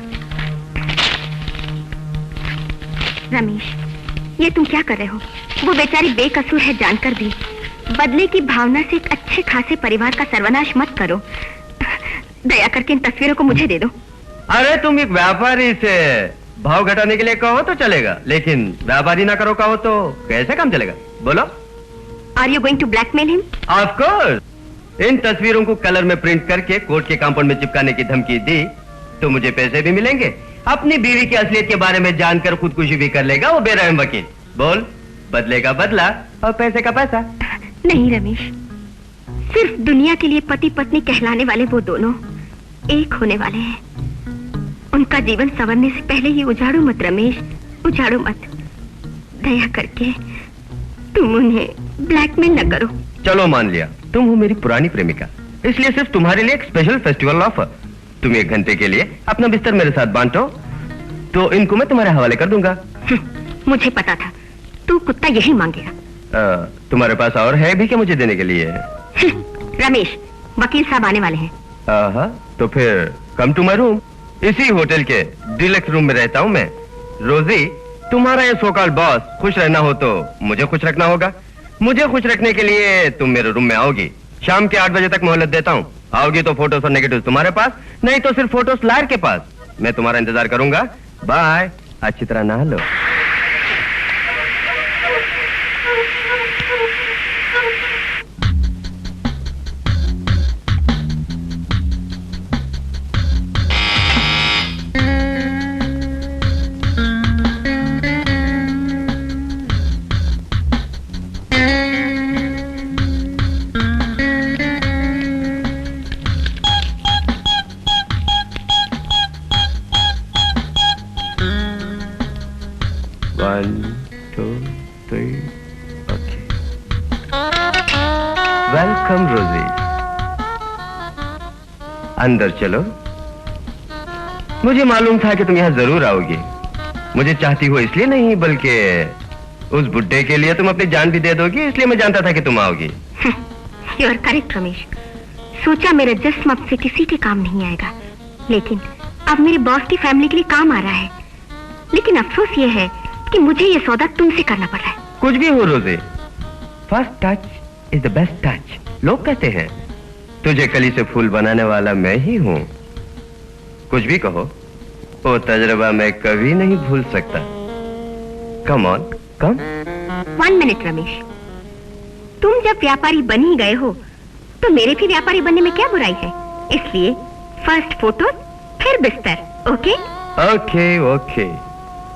रमेश, ये तुम क्या कर रहे हो? वो बेचारी बेकसूर है जानकर भी। बदले की भावना से एक अच्छे खासे परिवार का सर्वनाश मत करो। दया करके इन तस्वीरों को मुझे दे दो। अरे तुम एक व्यापारी से भाव घटाने के लिए कहो तो चलेगा, लेकिन व्यापारी ना करो कहो तो कैसे काम चलेगा? बोलो। Are you going to blackmail him? Of course. इन तस्वीरों को कलर में प्रिंट करके कोर्ट के कंपाउंड में चिपकाने की धमकी दी तो मुझे पैसे भी मिलेंगे। अपनी बीवी की असलियत के बारे में जानकर खुदकुशी भी कर लेगा वो बेरहम वकील। बोल, बदले का बदला और पैसे का पैसा। नहीं रमेश, सिर्फ दुनिया के लिए पति पत्नी कहलाने वाले वो दोनों एक होने वाले हैं। उनका जीवन संवरने से पहले ही उजाड़ो मत रमेश, उजाड़ो मत। दया करके तुम उन्हें ब्लैकमेल न करो। चलो मान लिया, तुम हो मेरी पुरानी प्रेमिका, इसलिए सिर्फ तुम्हारे लिए एक स्पेशल फेस्टिवल ऑफर। तुम 1 घंटे के लिए अपना बिस्तर मेरे साथ बांटो तो इनको मैं तुम्हारे हवाले कर दूंगा। मुझे पता था तू कुत्ता यही मांगेगा। तुम्हारे पास और है भी क्या मुझे देने के लिए? रमेश, वकील साहब आने वाले हैं। तो फिर कम टू माय रूम। इसी होटल के डिलक्स रूम में रहता हूँ मैं। रोजी, तुम्हारा ये सोकॉल्ड बॉस खुश रहना हो तो मुझे खुश रखना होगा। मुझे खुश रखने के लिए तुम मेरे रूम में आओगी। शाम के 8 बजे तक मोहलत देता हूँ। आओगी तो फोटोस और नेगेटिव तुम्हारे पास, नहीं तो सिर्फ फोटोस लायर के पास। मैं तुम्हारा इंतजार करूंगा। बाय। अच्छी तरह नहा लो। वेलकम रोजी, अंदर चलो। मुझे मालूम था कि तुम यहाँ जरूर आओगी। मुझे चाहती हो इसलिए नहीं, बल्कि उस बुड्ढे के लिए तुम अपनी जान भी दे दोगी, इसलिए मैं जानता था कि तुम आओगी। You are correct Ramesh. सोचा मेरा जिस्म अब से किसी के काम नहीं आएगा, लेकिन अब मेरे बॉस की फैमिली के लिए काम आ रहा है। लेकिन अफसोस ये है कि मुझे ये सौदा तुमसे करना पड़ रहा है। कुछ भी हो रोजे, first touch is the best touch. लोग कहते हैं तुझे कली से फूल बनाने वाला मैं ही हूँ। कुछ भी कहो, वो तजर्बा मैं कभी नहीं भूल सकता। Come on come. 1 minute Ramesh, तुम जब व्यापारी बन ही गए हो तो मेरे भी व्यापारी बनने में क्या बुराई है? इसलिए फर्स्ट फोटो फिर बिस्तर। ओके ओके ओके,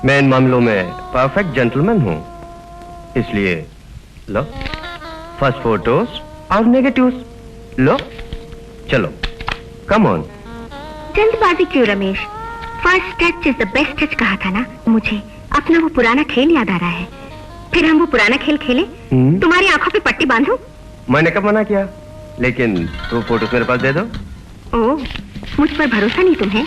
मैं इन मामलों में परफेक्ट जेंटलमैन हूँ। इसलिए लो फर्स्ट फोटोज और नेगेटिव्स लो। चलो कम ऑन। जल्दबाजी क्यों Ramesh? First touch is the best touch कहा था ना। मुझे अपना वो पुराना खेल याद आ रहा है। फिर हम वो पुराना खेल खेले। तुम्हारी आंखों पे पट्टी बांधूं? मैंने कब मना किया? लेकिन वो फोटोज मेरे पास दे दो। ओह, मुझ पर भरोसा नहीं तुम्हें?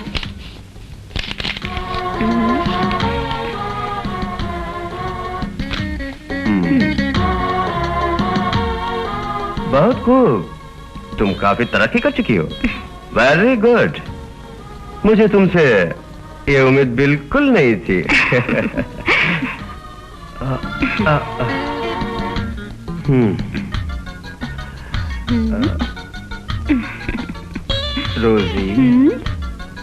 बहुत खूब, तुम काफी तरक्की कर चुकी हो। Very good. मुझे तुमसे ये उम्मीद बिल्कुल नहीं थी। रोजी,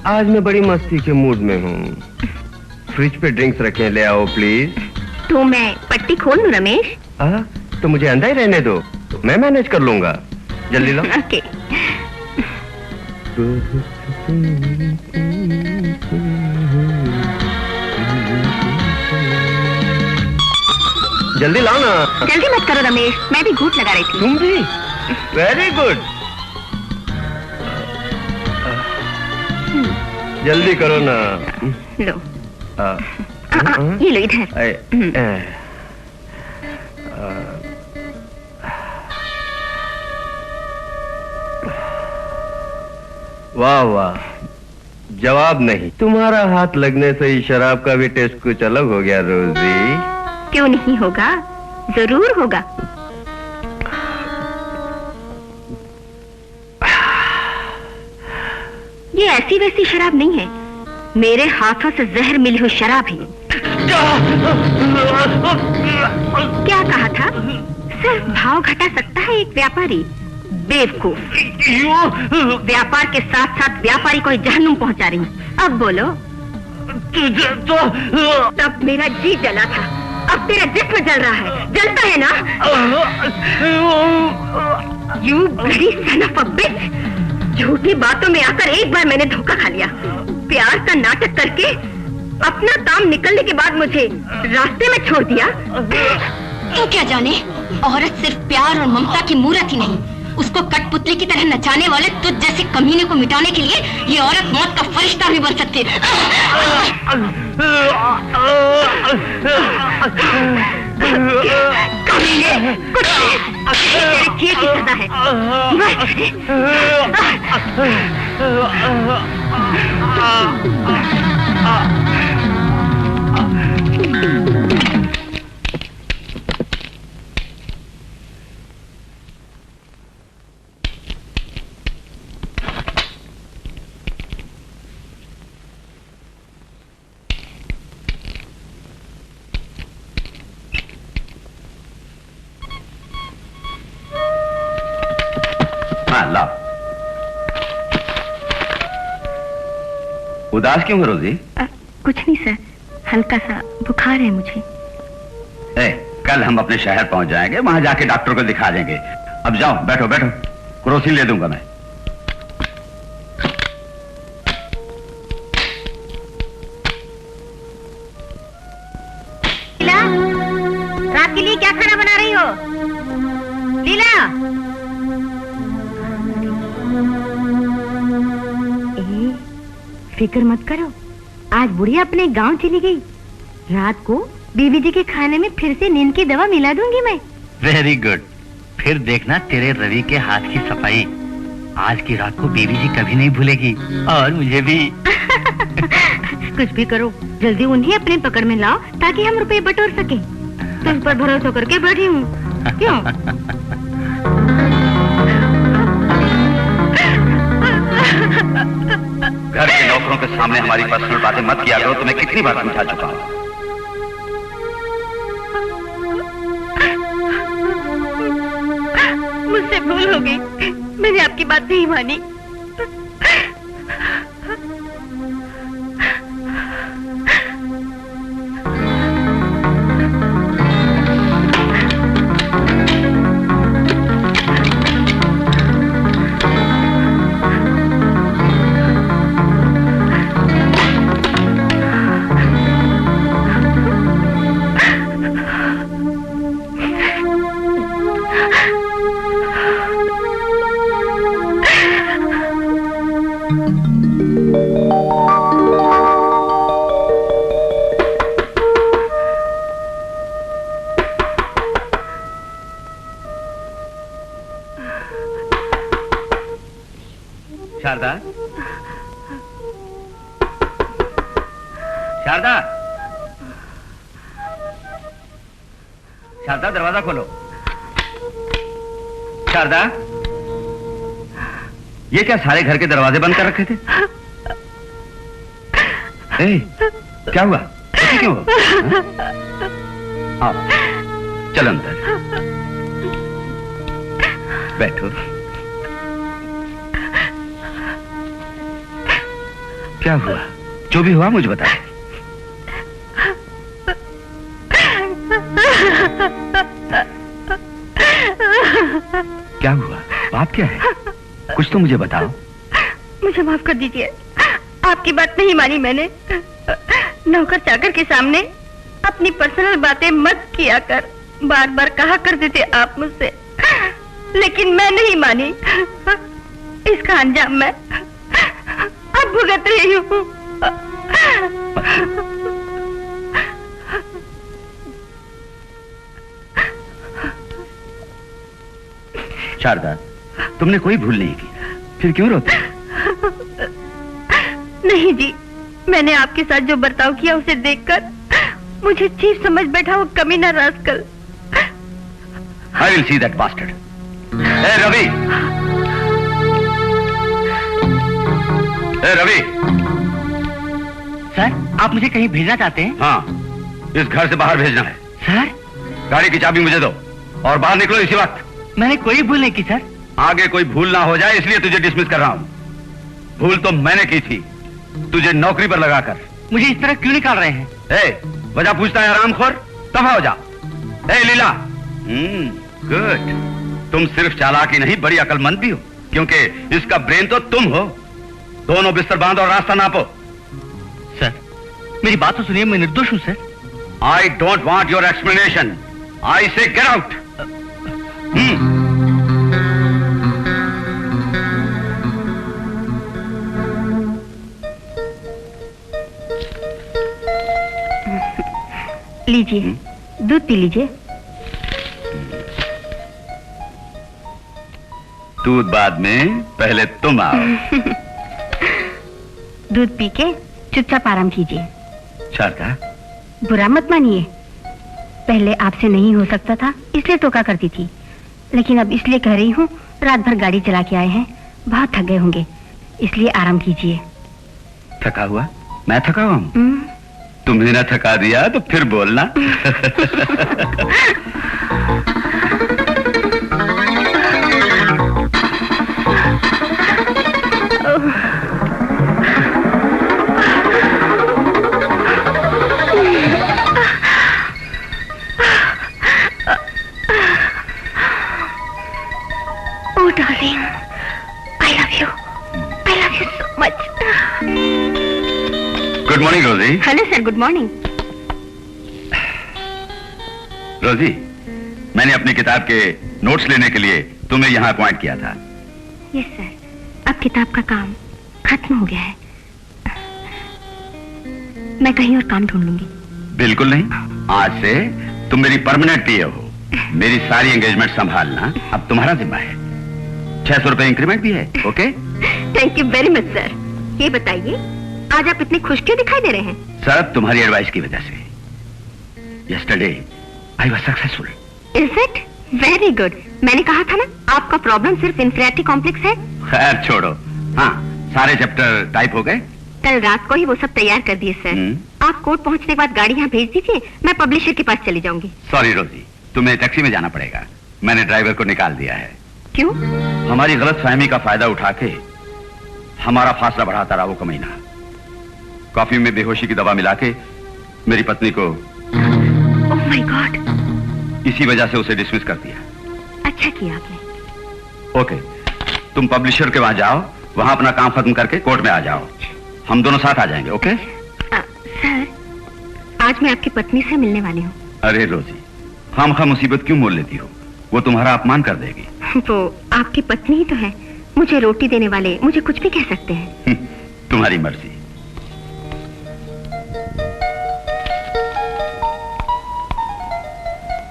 आज मैं बड़ी मस्ती के मूड में हूँ। फ्रिज पे ड्रिंक्स रखें, ले आओ प्लीज। तो मैं पट्टी खोल लूं रमेश? तो मुझे अंदर ही रहने दो, मैं मैनेज कर लूंगा। जल्दी लो। ओके। जल्दी लाओ ना। जल्दी मत करो रमेश, मैं भी घूंट लगा रही थी। तुम भी? Very good. जल्दी करो ना। लो। ये लो इधर। वाह वाह, जवाब नहीं। तुम्हारा हाथ लगने से ही शराब का भी टेस्ट कुछ अलग हो गया रोजी। क्यों नहीं होगा? जरूर होगा। ये ऐसी वैसी शराब नहीं है, मेरे हाथों से जहर मिली हुई शराब है। क्या कहा था? सिर्फ भाव घटा सकता है एक व्यापारी। बेवकूफ। व्यापार के साथ साथ व्यापारी को जहन्नुम पहुंचा रही हूँ। अब बोलो। तुझे तो तब मेरा जी जला था, अब तेरा जिस्म जल रहा है। जलता है ना? You bloody son of a bitch. झूठी बातों में आकर एक बार मैंने धोखा खा लिया। प्यार का नाटक करके अपना काम निकलने के बाद मुझे रास्ते में छोड़ दिया। तो क्या जाने, औरत सिर्फ प्यार और ममता की मूरत ही नहीं, उसको कठपुतली की तरह नचाने वाले तुझ जैसे कमीने को मिटाने के लिए ये औरत मौत का फरिश्ता भी बन सकती है। कमीने, तेरे किए की सजा है। उदास क्यों हो रोजी? कुछ नहीं सर, हल्का सा बुखार है मुझे। कल हम अपने शहर पहुंच जाएंगे, वहां जाके डॉक्टर को दिखा देंगे। अब जाओ, बैठो बैठो, क्रोसिन ले दूंगा मैं। लीला, रात के लिए क्या खाना बना रही हो? लीला। फिक्र मत करो, आज बुढ़िया अपने गांव चली गई। रात को बीबी जी के खाने में फिर से नींद की दवा मिला दूंगी मैं। Very good. फिर देखना तेरे रवि के हाथ की सफाई। आज की रात को बीबी जी कभी नहीं भूलेगी, और मुझे भी। कुछ भी करो, जल्दी उन्हें अपने पकड़ में लाओ ताकि हम रुपए बटोर सके। तुझ पर भरोसा करके बैठी हूँ। क्यों? घर के नौकरों के सामने हमारी पर्सनल बातें मत किया करो, तुम्हें कितनी बार समझा चुका हूं। मुझसे भूल हो गई, मैंने आपकी बात नहीं मानी। शारदा, शारदा, शारदा, दरवाजा खोलो। शारदा, ये क्या सारे घर के दरवाजे बंद कर रखे थे? ए, क्या हुआ? ऐसे क्यों? आओ, चलो अंदर बैठो। क्या हुआ? जो भी हुआ मुझे बता। क्या हुआ? बात क्या है? कुछ तो मुझे बताओ। मुझे माफ कर दीजिए, आपकी बात नहीं मानी मैंने। नौकर चाकर के सामने अपनी पर्सनल बातें मत किया कर, बार बार कहा करते थे आप मुझसे, लेकिन मैं नहीं मानी। इसका अंजाम मैं अब भुगत रही हूँ। शारदा, तुमने कोई भूल नहीं की, फिर क्यों रोते? नहीं जी, मैंने आपके साथ जो बर्ताव किया उसे देखकर मुझे चीफ समझ बैठा वो कमीना rascal. I will see that bastard. ए रवि, ए रवि। सर, आप मुझे कहीं भेजना चाहते हैं? हाँ, इस घर से बाहर भेजना है। सर, गाड़ी की चाबी मुझे दो और बाहर निकलो इसी वक्त। मैंने कोई भूल नहीं की सर। आगे कोई भूल ना हो जाए इसलिए तुझे डिसमिस कर रहा हूँ। भूल तो मैंने की थी, तुझे नौकरी पर लगाकर। मुझे इस तरह क्यों निकाल रहे हैं? ए, वजह पूछता है आरामखोर, दफा हो जा। ए लीला, गुड। तुम सिर्फ चालाक ही नहीं, बड़ी अकलमंद भी हो, क्योंकि इसका ब्रेन तो तुम हो। दोनों बिस्तर बांधो और रास्ता नापो। सर, मेरी बात तो सुनिए, मैं निर्दोष हूँ sir. I don't want your explanation, I say get out. लीजिए, दूध पी लीजिए। दूध बाद में, पहले तुम आओ। दूध पी के चुपचाप आराम कीजिए। शारदा, बुरा मत मानिए, पहले आपसे नहीं हो सकता था इसलिए टोका करती थी, लेकिन अब इसलिए कह रही हूँ, रात भर गाड़ी चला के आए हैं, बहुत थक गए होंगे, इसलिए आराम कीजिए। थका हुआ? मैं थका हुआ हूँ? तुम्हें ना थका दिया तो फिर बोलना। Oh darling, I love you so much. Good morning Rosie. Hello sir, good morning. Rosie, मैंने अपनी किताब के नोट्स लेने के लिए तुम्हें यहाँ अपॉइंट किया था। यस सर, अब किताब का काम खत्म हो गया है, मैं कहीं और काम ढूंढ लूंगी। बिल्कुल नहीं, आज से तुम मेरी परमानेंट पीए हो। मेरी सारी एंगेजमेंट संभालना अब तुम्हारा जिम्मा है। 600 रुपए इंक्रीमेंट भी है। Okay? Thank you very much sir. ये बताइए, आज आप इतने खुश क्यों दिखाई दे रहे हैं? सर, तुम्हारी एडवाइस की वजह से। Yesterday I was successful. Is it? Very good. मैंने कहा था ना, आपका प्रॉब्लम सिर्फ इंफीरियरिटी कॉम्प्लेक्स है। खैर छोड़ो। हाँ, सारे चैप्टर टाइप हो गए? कल रात को ही वो सब तैयार कर दिए सर। आप कोर्ट पहुंचने के बाद गाड़ी यहाँ भेज दीजिए, मैं पब्लिशर के पास चली जाऊंगी। सॉरी रोजी, तुम्हें टैक्सी में जाना पड़ेगा। मैंने ड्राइवर को निकाल दिया है। क्यों? हमारी गलतफहमी का फायदा उठा के हमारा फासला बढ़ाता रहा वो कमीना। कॉफी में बेहोशी की दवा मिला के मेरी पत्नी को ओह माय गॉड, इसी वजह से उसे डिसमिस कर दिया। अच्छा किया आपने। ओके, तुम पब्लिशर के वहां जाओ, वहां अपना काम खत्म करके कोर्ट में आ जाओ। हम दोनों साथ आ जाएंगे। ओके? सर, आज मैं आपकी पत्नी से मिलने वाली हूँ। अरे रोजी, खामखा मुसीबत क्यों मोल लेती हो? वो तुम्हारा अपमान कर देगी। वो आपकी पत्नी ही तो है। मुझे रोटी देने वाले मुझे कुछ भी कह सकते हैं। तुम्हारी मर्जी।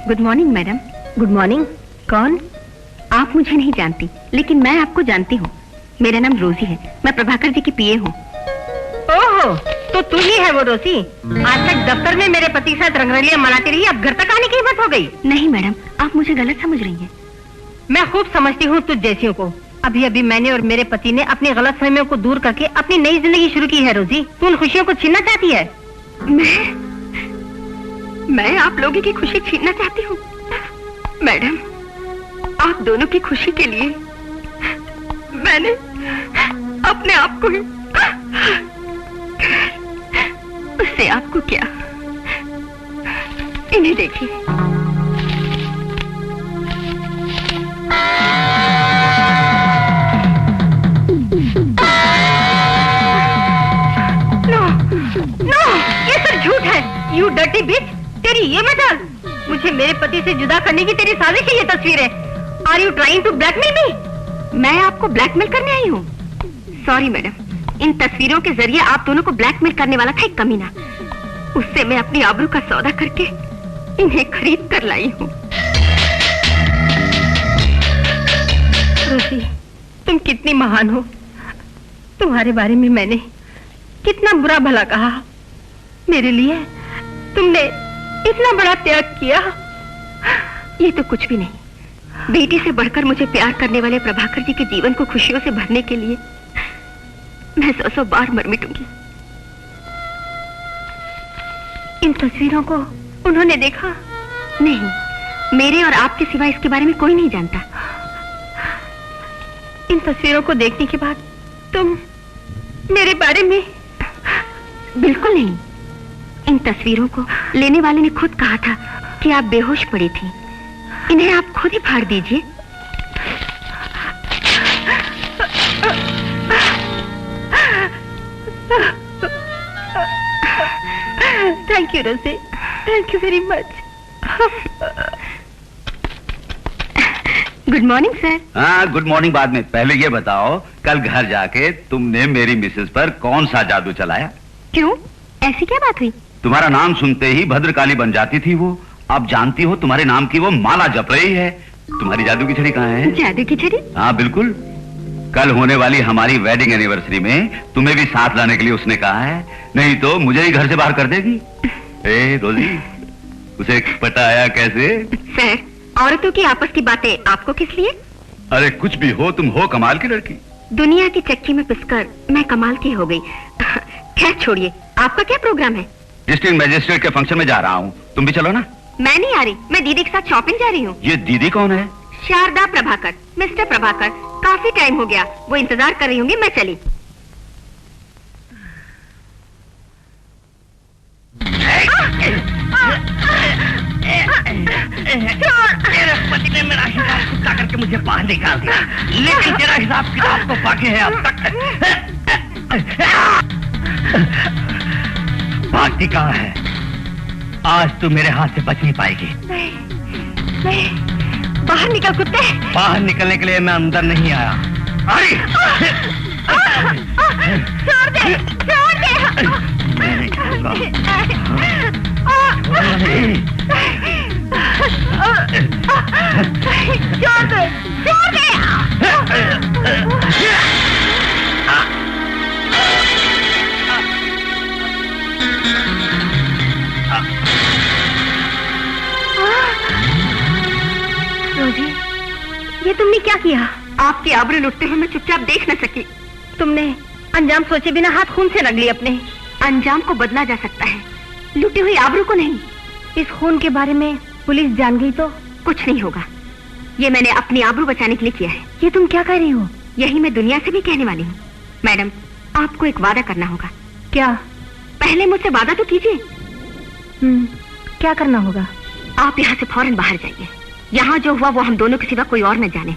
Good morning madam. Good morning. कौन? आप मुझे नहीं जानती, लेकिन मैं आपको जानती हूँ। मेरा नाम रोजी है, मैं प्रभाकर जी की पीए हूँ। ओहो, तो तू ही है वो रोजी? आज तक दफ्तर में मेरे पति के साथ रंगरलियां मनाती रही, अब घर तक आने की हिम्मत हो गई? नहीं मैडम, आप मुझे गलत समझ रही हैं। मैं खूब समझती हूँ तुझ जैसियों को। अभी अभी मैंने और मेरे पति ने अपनी गलतफहमियों को दूर करके अपनी नई जिंदगी शुरू की है। रोजी, तू उन खुशियों को छीनना चाहती है? मैं आप लोगों की खुशी छीनना चाहती हूँ? मैडम, आप दोनों की खुशी के लिए मैंने अपने आप को ही, उससे आपको क्या? इन्हें देखिए। नो, ये सब झूठ है। यू डर्टी बिच, तेरी ये मजाल। मुझे मेरे पति से जुदा करने की तेरी साजिश है ये तस्वीरें। Are you trying to blackmail me? मैं आपको ब्लैकमेल करने आई हूँ? सॉरी मैडम, इन तस्वीरों के जरिए आप दोनों को ब्लैकमेल करने वाला था एक कमीना। उससे मैं अपनी आबरू का सौदा करके इन्हें खरीद कर लाई हूँ। रोजी, तुम कितनी महान हो। तुम्हारे बारे में मैंने कितना बुरा भला कहा। मेरे लिए तुमने इतना बड़ा त्याग किया। ये तो कुछ भी नहीं। बेटी से बढ़कर मुझे प्यार करने वाले प्रभाकर जी के जीवन को खुशियों से भरने के लिए मैं 100 बार मर मिटूंगी। इन तस्वीरों को उन्होंने देखा? नहीं, मेरे और आपके सिवा इसके बारे में कोई नहीं जानता। इन तस्वीरों को देखने के बाद तुम मेरे बारे में? बिल्कुल नहीं। इन तस्वीरों को लेने वाले ने खुद कहा था कि आप बेहोश पड़ी थी। इन्हें आप खुद ही फाड़ दीजिए। थैंक यू रोजी, thank you very much. Good morning sir. हाँ, गुड मॉर्निंग बाद में। पहले ये बताओ, कल घर जाके तुमने मेरी मिसेस पर कौन सा जादू चलाया? क्यों, ऐसी क्या बात हुई? तुम्हारा नाम सुनते ही भद्रकाली बन जाती थी वो। अब जानती हो तुम्हारे नाम की वो माला जप रही है। तुम्हारी जादू की छड़ी कहाँ है? जादू की छड़ी? हाँ बिल्कुल। कल होने वाली हमारी वेडिंग एनिवर्सरी में तुम्हें भी साथ लाने के लिए उसने कहा है, नहीं तो मुझे ही घर से बाहर कर देगी। ए रोजी, उसे पटाया कैसे? सर, औरतों की आपस की बातें आपको किस लिए? अरे कुछ भी हो, तुम हो कमाल की लड़की। दुनिया की चक्की में पिसकर मैं कमाल की हो गई। खैर छोड़िए, आपका क्या प्रोग्राम है? डिस्ट्रिक्ट मजिस्ट्रेट के फंक्शन में जा रहा हूँ, तुम भी चलो ना। मैं नहीं आ रही, मैं दीदी के साथ शॉपिंग जा रही हूँ। ये दीदी कौन है? शारदा प्रभाकर, मिस्टर प्रभाकर। काफी टाइम हो गया, वो इंतजार कर रही होंगी, मैं चली। तेरे पति ने मेरा हिसाब कुत्ता करके मुझे बाहर निकाल दिया, लेकिन तेरा हिसाब किताब तो बाकी है अब तक। भागती कहाँ है? आज तू मेरे हाथ से बच नहीं पाएगी। नहीं, बाहर निकल कुत्ते। बाहर निकलने के लिए मैं अंदर नहीं आया। अरे छोड़ दे, छोड़ दे। मैं नहीं छोड़ूंगा। छोड़ दे, छोड़ दे। रोजी, ये तुमने क्या किया? आपकी आबरू लुटते हुए मैं चुपचाप देख न सकी। तुमने अंजाम सोचे बिना हाथ खून से रंग लिए अपने। अंजाम को बदला जा सकता है, लुटी हुई आबरू को नहीं। इस खून के बारे में पुलिस जान गई तो? कुछ नहीं होगा, ये मैंने अपनी आबरू बचाने के लिए किया है। ये तुम क्या कह रही हो? यही मैं दुनिया से भी कहने वाली हूँ। मैडम, आपको एक वादा करना होगा। क्या? पहले मुझसे वादा तो कीजिए। क्या करना होगा? आप यहाँ से फौरन बाहर जाइए। यहाँ जो हुआ वो हम दोनों के सिवा कोई और न जाने।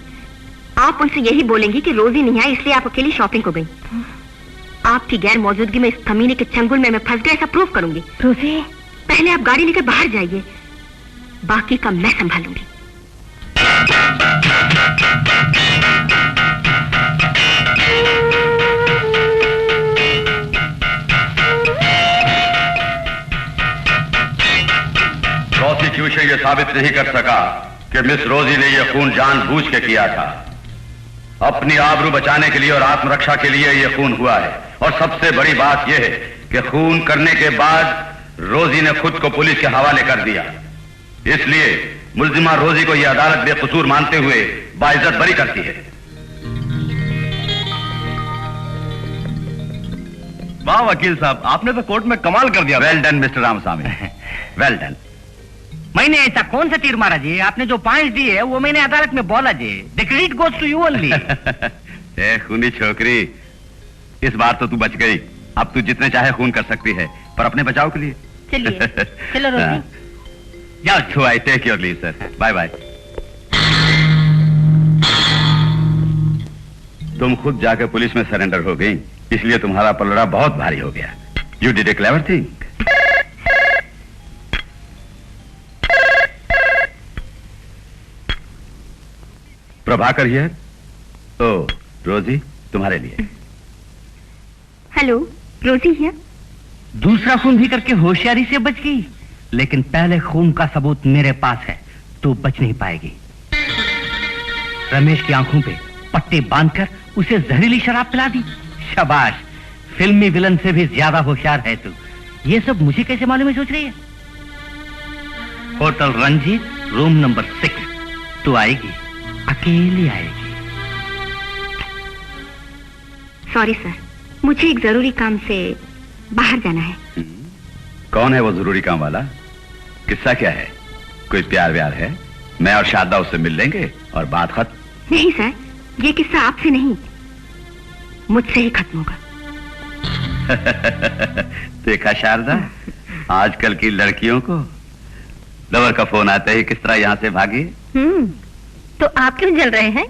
आप उनसे यही बोलेंगी कि रोजी नहीं आई इसलिए आप अकेली शॉपिंग को गई। आपकी गैर मौजूदगी में इस कमीने के चंगुल में मैं फंस गया, ऐसा प्रूव करूंगी। रोजी, पहले आप गाड़ी लेकर बाहर जाइए, बाकी का मैं संभालूंगी। प्रोसिक्यूशन ये साबित नहीं कर सका कि मिस रोजी ने यह खून जानबूझ के किया था। अपनी आबरू बचाने के लिए और आत्मरक्षा के लिए यह खून हुआ है। और सबसे बड़ी बात यह है कि खून करने के बाद रोजी ने खुद को पुलिस के हवाले कर दिया। इसलिए मुल्जिमा रोजी को यह अदालत बेकसूर मानते हुए बाइज्जत बरी करती है। वाह वकील साहब, आपने तो कोर्ट में कमाल कर दिया। Well done mister Ramaswamy, well done. मैंने ऐसा कौन सा तीर मारा जी? आपने जो पॉइंट्स दिए वो मैंने अदालत में बोला जी। The credit goes to you only. ए खूनी छोकरी, इस बार तो तू बच गई। अब तू जितने चाहे खून कर सकती है, पर अपने बचाव के लिए। चलिए, चलो रोजी। जाओ, तो I take your leave sir, bye bye. तुम खुद जाकर पुलिस में सरेंडर हो गई, इसलिए तुम्हारा पलड़ा बहुत भारी हो गया। You did a clever thing. Prabhakar here. ओ रोजी, तुम्हारे लिए। हेलो, रोजी हियर। दूसरा खून भी करके होशियारी से बच गई, लेकिन पहले खून का सबूत मेरे पास है, तो बच नहीं पाएगी। रमेश की आंखों पे पट्टी बांधकर उसे जहरीली शराब पिला दी। शाबाश, फिल्मी विलन से भी ज्यादा होशियार है तू। ये सब मुझे कैसे मालूम है सोच रही है? Hotel Ranjit, room number 6। तू आएगी, अकेली आएगी। सॉरी सर, मुझे एक जरूरी काम से बाहर जाना है। कौन है वो जरूरी काम वाला? किस्सा क्या है? कोई प्यार व्यार है? मैं और शारदा उससे मिल लेंगे और बात खत्म। नहीं सर, ये किस्सा आपसे नहीं, मुझसे ही खत्म होगा। देखा शारदा, आजकल की लड़कियों को लवर का फोन आते ही किस तरह यहाँ से भागी। तो आप क्यों जल रहे हैं?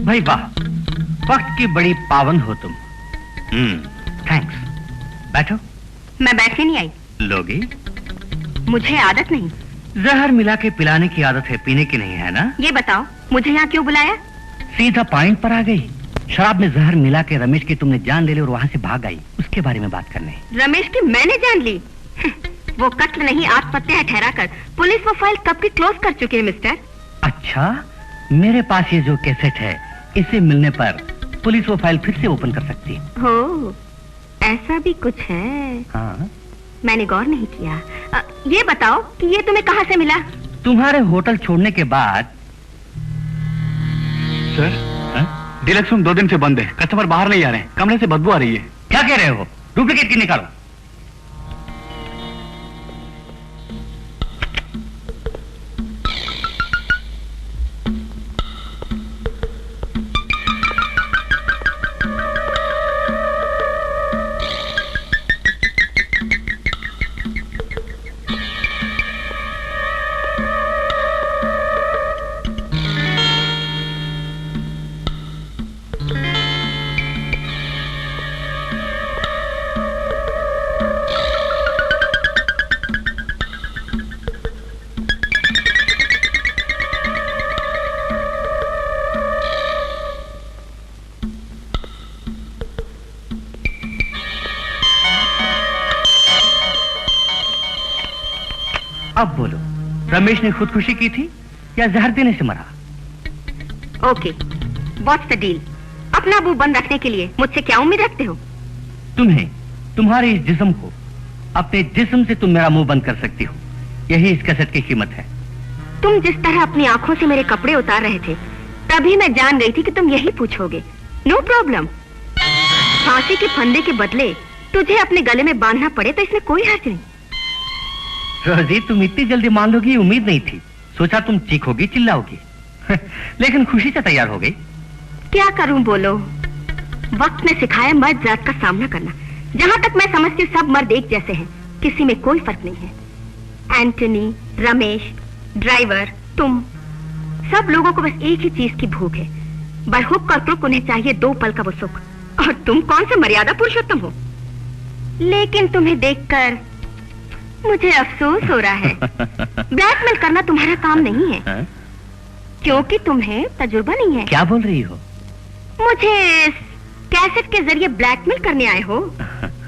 भाई वाह, वक्त की बड़ी पावन हो तुम। थैंक्स। बैठो। मैं बैठने नहीं आई। लोगी? मुझे आदत नहीं। जहर मिला के पिलाने की आदत है, पीने की नहीं है ना? ये बताओ, मुझे यहाँ क्यों बुलाया? सीधा पॉइंट पर आ गई। शराब में जहर मिला के रमेश की तुमने जान ले ली और वहाँ से भाग आई, उसके बारे में बात करने। रमेश की मैंने जान ली? वो कत्ल नहीं, आत्महत्या है ठहराकर पुलिस वो फाइल कब की क्लोज कर चुकी है मिस्टर। अच्छा, मेरे पास ये जो कैसेट है, इसे मिलने पर पुलिस वो फाइल फिर से ओपन कर सकती है। हो, ऐसा भी कुछ है? हाँ। मैंने गौर नहीं किया। ये बताओ कि ये तुम्हें कहाँ से मिला? तुम्हारे होटल छोड़ने के बाद। सर, डीलक्स रूम 2 दिन से बंद है, कस्टमर बाहर नहीं आ रहे हैं, कमरे से बदबू आ रही है। क्या कह रहे हो? डुप्लीकेट की निकालो। अब बोलो, रमेश ने खुदकुशी की थी या जहर देने से मरा? Okay, what's the deal? अपना मुंह बंद रखने के लिए मुझसे क्या उम्मीद रखते हो? तुम्हें, तुम्हारे इस जिस्म को, अपने जिस्म से तुम मेरा मुंह बंद कर सकती हो। यही इस कैसेट की कीमत है। तुम जिस तरह अपनी आंखों से मेरे कपड़े उतार रहे थे, तभी मैं जान गई थी कि तुम यही पूछोगे। No problem. फांसी के फंदे के बदले तुझे अपने गले में बांधना पड़े तो इसमें कोई हर्ज नहीं। रोजी, तुम इतनी जल्दी मान लोगी उम्मीद नहीं थी। सोचा तुम चीखोगी, चिल्लाओगी। लेकिन खुशी से तैयार हो गई। क्या करूं बोलो? वक्त ने सिखाया मर्द जात का सामना करना। जहां तक मैं समझती हूँ सब मर्द एक जैसे हैं, किसी में कोई फर्क नहीं है। एंटनी, रमेश, ड्राइवर, तुम, सब लोगों को बस एक ही चीज की भूख है। बरहुक और क्रुक उन्हें चाहिए 2 पल का वो सुख। और तुम कौन से मर्यादा पुरुषोत्तम हो? लेकिन तुम्हें देखकर मुझे अफसोस हो रहा है। ब्लैकमेल करना तुम्हारा काम नहीं है, क्योंकि तुम्हें तजुर्बा नहीं है। क्या बोल रही हो? मुझे कैसेट के जरिए ब्लैकमेल करने आए हो,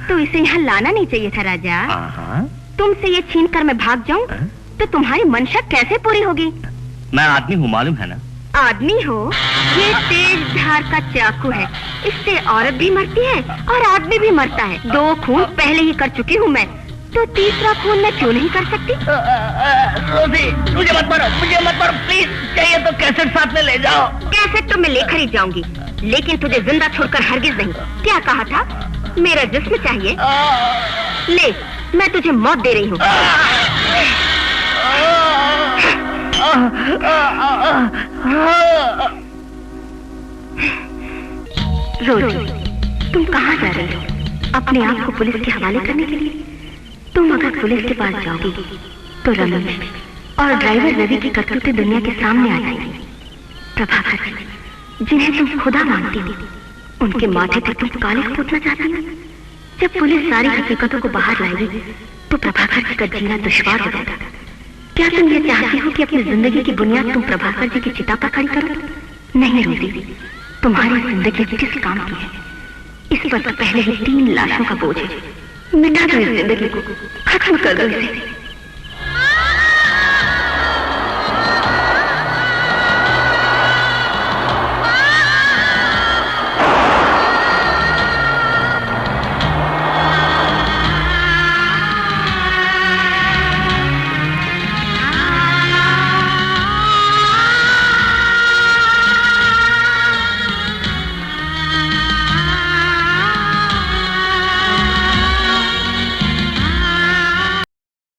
तो इसे यहाँ लाना नहीं चाहिए था राजा। तुमसे ये छीन कर मैं भाग जाऊं तो तुम्हारी मंशा कैसे पूरी होगी? मैं आदमी हूँ, मालूम है ना? आदमी हो? ये तेज धार का चाकू है, इससे औरत भी मरती है और आदमी भी मरता है। 2 खून पहले ही कर चुकी हूँ मैं, तो तीसरा खून मैं क्यों नहीं कर सकती? रोजी, मुझे मत मारो प्लीज। चाहिए तो कैसेट साथ में ले जाओ। कैसेट तो मैं लेकर ही जाऊंगी, लेकिन तुझे जिंदा छोड़कर हरगिज नहीं। क्या कहा था? मेरा जिस्म चाहिए। ले, मैं तुझे मौत दे रही हूँ। रोज, तुम कहाँ जा रही हो? अपने आप को पुलिस के हवाले करने के लिए? तुम अगर पुलिस के पास जाओगी तो रमेश और ड्राइवर रवि की करतूतें दुनिया के सामने आ जाएंगी। प्रभाकर, जिन्हें तुम खुदा मानती हो, उनके माथे पर तुम कालिख पोतना चाहती हो। जब पुलिस सारी हकीकतों को बाहर लाएगी तो प्रभाकर का जीना दुश्वार हो जाएगा। क्या तुम ये चाहती हो कि अपनी जिंदगी की बुनियाद तुम प्रभाकर जी की चिता पर खड़ी करो? नहीं रोजी, तुम्हारी जिंदगी किस काम की है? इस पर तो पहले ही 3 लाशों का बोझ है। मिटा दो इस जिंदगी को, खत्म कर दो इसे।